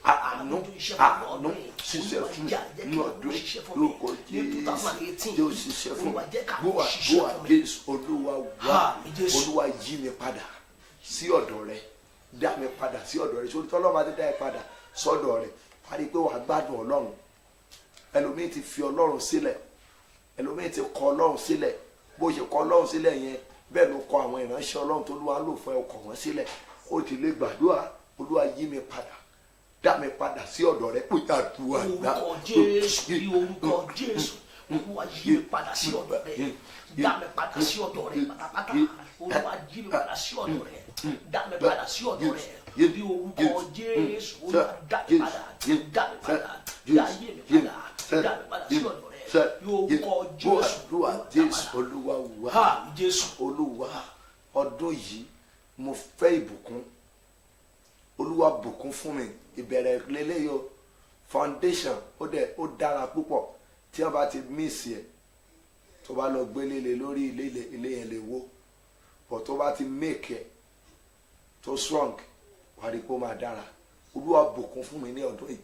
àánú ṣiṣẹ́ fún mi nínú ọdún yìí orúkọ jésù yóò ṣiṣẹ́ fún mi gbówà jésù olúwa wá olúwa yí mi padà sí ọ̀dọ̀ rẹ dá mi padà sí ọ̀dọ̀ rẹ sórí tọ́lọ́mọ ti dá ẹ padà sọ́dọ̀ rẹ wá rí i pé wàá gbádùn ọlọ́run ẹlòmíì ti fi ọlọ́run sílẹ̀ ẹlòmíì ti kọ ọlọ́run sílẹ̀ bó ṣe kọ ọlọ́run sílẹ̀ yẹn bẹ́ẹ̀ ló kọ àwọn ìránṣẹ́ ọlọ́run tó lúwa lò fún ẹ kọ̀ wọ́n sílẹ̀ ó ti lè gbàdúrà olúwa yí mi padà dá mi padà sí ọ̀dọ̀ rẹ ó yà dùn àdá orúkọ jésù olúwa yí mi padà sí ọ̀dọ̀ rẹ dá mi padà sí ọ̀dọ̀ rẹ pátápátá olúwa yí mi padà sí ọ̀dọ̀ rẹ dá mi padà sí ọ̀dọ̀ rẹ bí orúkọ jésù olúwa dá mi padà dá mi padà dá yé mi padà dá mi padà sí ọ̀dọ̀ rẹ bí orúkọ jésù olúwa wá jésù olúwa ọdún yìí mo fẹ́ ìbùkún olúwa bùkún fún mi ìbẹ̀rẹ̀ lélẹ́yọ foundation ó dára púpọ̀ tí wọ́n bá ti mísì ẹ̀ tó bá lọ gbé lélẹ̀ lórí ilé yẹn lè wó but tó bá ti make ẹ̀ tó strong wà á rí pé ó máa dára olúwa bùkún fún mi ní ọdún yìí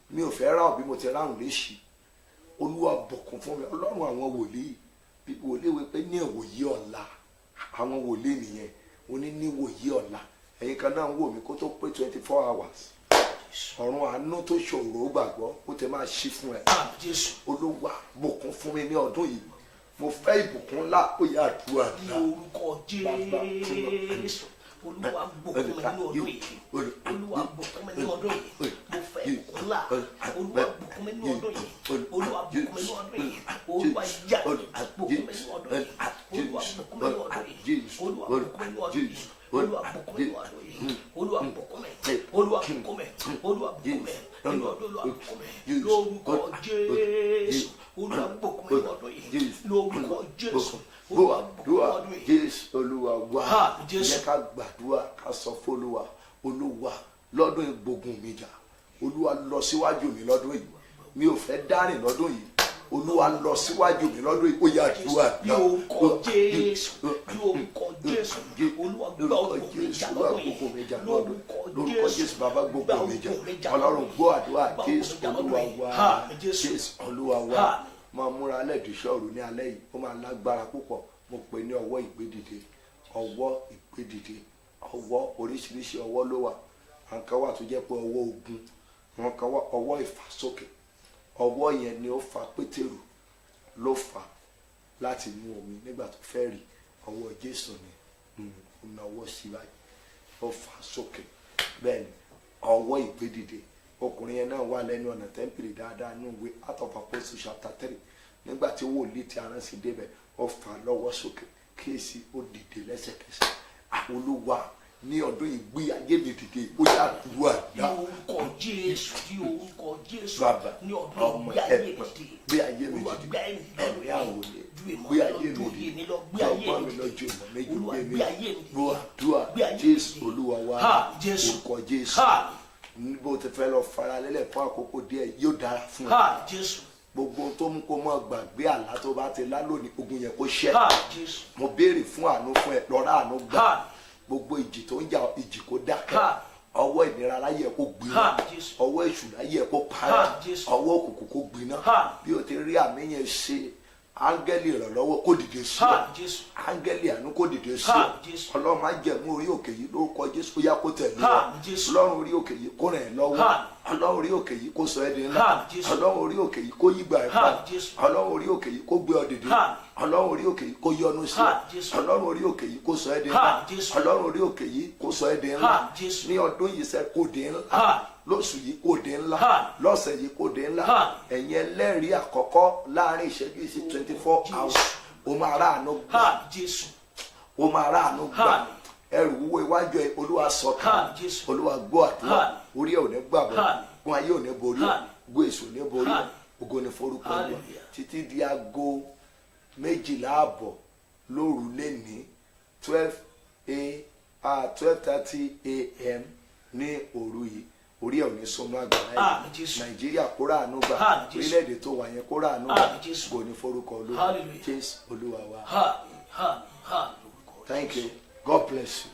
mi ò fẹ́ ráhùn bí mo ti ráhùn léṣì olúwa bùkún fún mi ọlọ́run àwọn wòlíì bí wòlíì wí pé ní ìwòyí ọ̀la àwọn wòlíì nìyẹn oní ní ìwòyí ọ̀la ẹ̀yin kan náà ń wò mí kó tó pé 24 hours ọ̀run àánú tó ṣòro gbàgbọ́ ó ti máa ṣí fún ẹ olúwa bùkún fún mi ní ọdún yìí mo fẹ́ ìbùkún ńlá ó yà àdúrà ní orúkọ jésù olúwa bùkún mi ní ọdún yìí olúwa bùkún mi ní ọdún yìí mo fẹ́ ìbùkún ńlá olúwa bùkún mi ní ọdún yìí olúwa bùkún mi ní ọdún yìí olúwa yà bùkún mi ní ọdún yìí olúwa bùkún mi ní ọdún yìí olúwa bùkún mi ní ọdún yìí olúwa bùkún mi ní ọdún yìí olúwa bùkún mi olúwa bùkún mi olúwa bùkún mi nínú ọdún olúwa bùkún mi lórúkọ jésù olúwa bùkún mi ní ọdún yìí lórúkọ jésù olúwa bùkún mi ní ọdún yìí jésù olúwa wá jẹ́ ká gbàdúrà ká sọ fún olúwa olúwa lọ́dún ìgbógun mi jà olúwa lọ síwájú mi lọ́dún yìí mi ò fẹ́ dárìn lọ́dún yìí olúwa lọ síwájú mi lọ́dún yìí ó yà àdúrà bí orúkọ jésù bí orúkọ jésù olúwa gbọ́ ògùn mi jà lọ́dún yìí lórúkọ jésù bàbá gbogbo mi jà ọlọ́run gbọ́ àdúrà jésù olúwa wá jésù olúwa wá máa múra lẹ́ẹ̀dìṣọ́rù ní alẹ́ yìí ó máa lágbára púpọ̀. Mo pè ní ọwọ́ ìgbédìde, ọwọ́ ìgbédìde, ọwọ́ oríṣiríṣi ọwọ́ ló wà. Àwọn kan wà tó jẹ́ pé ọwọ́ ogun, àwọn kan wà ọwọ́ ìfàsókè. Ọwọ́ yẹn ni ó fa Pétérù ló fà láti mú omi nígbà tó fẹ́ rí. Ọwọ́ Jésù ni ó náwó sí báyìí, ó fà sókè. Bẹ́ẹ̀ ni ọwọ́ ìgbédìde. Ọkùnrin yẹn náà wà lẹ́nu ọ̀nà tẹ́ḿpìlì dáadáa ní ìwé Acts of Apostles chapter 3. Nígbà tí wòlíì tí a rán sí débẹ̀, ó fà lọ́wọ́ sókè, kíyèsí ó dìde lẹ́sẹ̀kẹsẹ̀. Olúwa ní ọdún yìí gbé ayé mi dìde, ó yà dúró àdá. Ní orúkọ Jésù, ní orúkọ Jésù, Bàbá, ní ọdún gbé ayé mi dìde. gbé ayé mi Olúwa dìde. gbé ayé mi dìde. Ẹ̀mí àwòlé, Ju ìmọ̀ gbé lọ, ayé ju mi òye mi dìde. lọ, gbé ayé Ọgbọ́n mi mi dìde. lọ́jọ́ ìmọ̀ méjì Olúwa gbé gbé ayé mi dìde. Gbọ́ àdúrà Gbé ayé mi Jésù dìde. Olúwa wa. Ha, Jésù. Orúkọ Jésù. Ha. Bó ti fẹ́ lọ fara lélẹ̀ fún àkókò díẹ̀ yóò dára fún ẹ. Ha, Jésù. Gbogbo tó mú kó mọ́ gbàgbé àlá tó bá ti lá lónìí, ogun yẹn kó ṣẹ́. Ha, Jésù. Mo béèrè fún àánú fún ẹ, lọ́ra àánú gbà. Ha. Gbogbo ìjì tó ń jà ìjì kó dákẹ́. Ha. Ọwọ́ ìnira láyé ẹ kó gbiná. Ha, Jésù. Ọwọ́ èṣù láyé ẹ kó parẹ́. Ha, Jésù. Ọwọ́ òkùnkùn kó gbiná. Ha. Bí o ti rí àmì yẹn ṣe, áńgẹ́lì ìrànlọ́wọ́ kó dìde sí ọ. Ha, Jésù. Áńgẹ́lì àánú kó dìde sí ọ. Ha, Jésù. Ọlọ́run má jẹ̀mú orí òkè yìí lórúkọ Jésù, ó yá kó tẹ̀lé ọ. Ha, Jésù. Ọlọ́run orí òkè yìí kó ràn ẹ́ lọ́wọ́. Ha. Ọlọ́run orí òkè yìí kó sọ ẹ́ di ńlá. Ha, Jésù. Ọlọ́run orí òkè yìí kó yígbà ẹ̀ Ha, padà. Jésù. Ọlọ́run orí òkè yìí kó gbé ọ dìde. Ha. Ọlọ́run orí òkè yìí kó yọ́nú sí ọ. Ha, Jésù. Ọlọ́run orí òkè yìí kó sọ ẹ́ di ńlá. Ha, Jésù. Ọlọ́run orí òkè yìí kó sọ ẹ́ di ńlá. Ha, Jésù. Ní ọdún yìí sẹ́ kó di ńlá. Ha. Lóṣù yìí kó di ńlá. Ha. Lọ́sẹ̀ yìí kó di ńlá. Ha. Ẹ̀yin ẹlẹ́rìí àkọ́kọ́ láàrin ìṣẹ́jú yìí sí 24 hours. O máa ráàánú gbà. Ha, Jésù. O máa ráàánú gbà. Ha. Ẹrù wúwo iwájú ẹ Olúwa sọ Ha, ká. Jésù. Olúwa gbọ́ àdúrà. Ha. Orí ẹ̀ ò ní gbàgbọ́. Ha. Gun ayé ò ní borí. Ha. Gun èso ò ní borí. Ha. Ògo ni forúkọ Olúwa. Hallelujah. Títí di aago 12:30 lóru lẹ́ni 12:30 a.m. ní òru yìí. Orí ẹ̀ ò ní súnmọ́ àgbàrá Àmín, yìí. Jésù. Nàìjíríà kó ráàánú gbà. Àmín, Jésù. Orílẹ̀-èdè tó wà yẹn kó ráàánú gbà. Àmín, Jésù. Ògo ni forúkọ Olúwa. Hallelujah. Jésù Olúwa wa. Ha, ha, ha. Thank you. God bless you.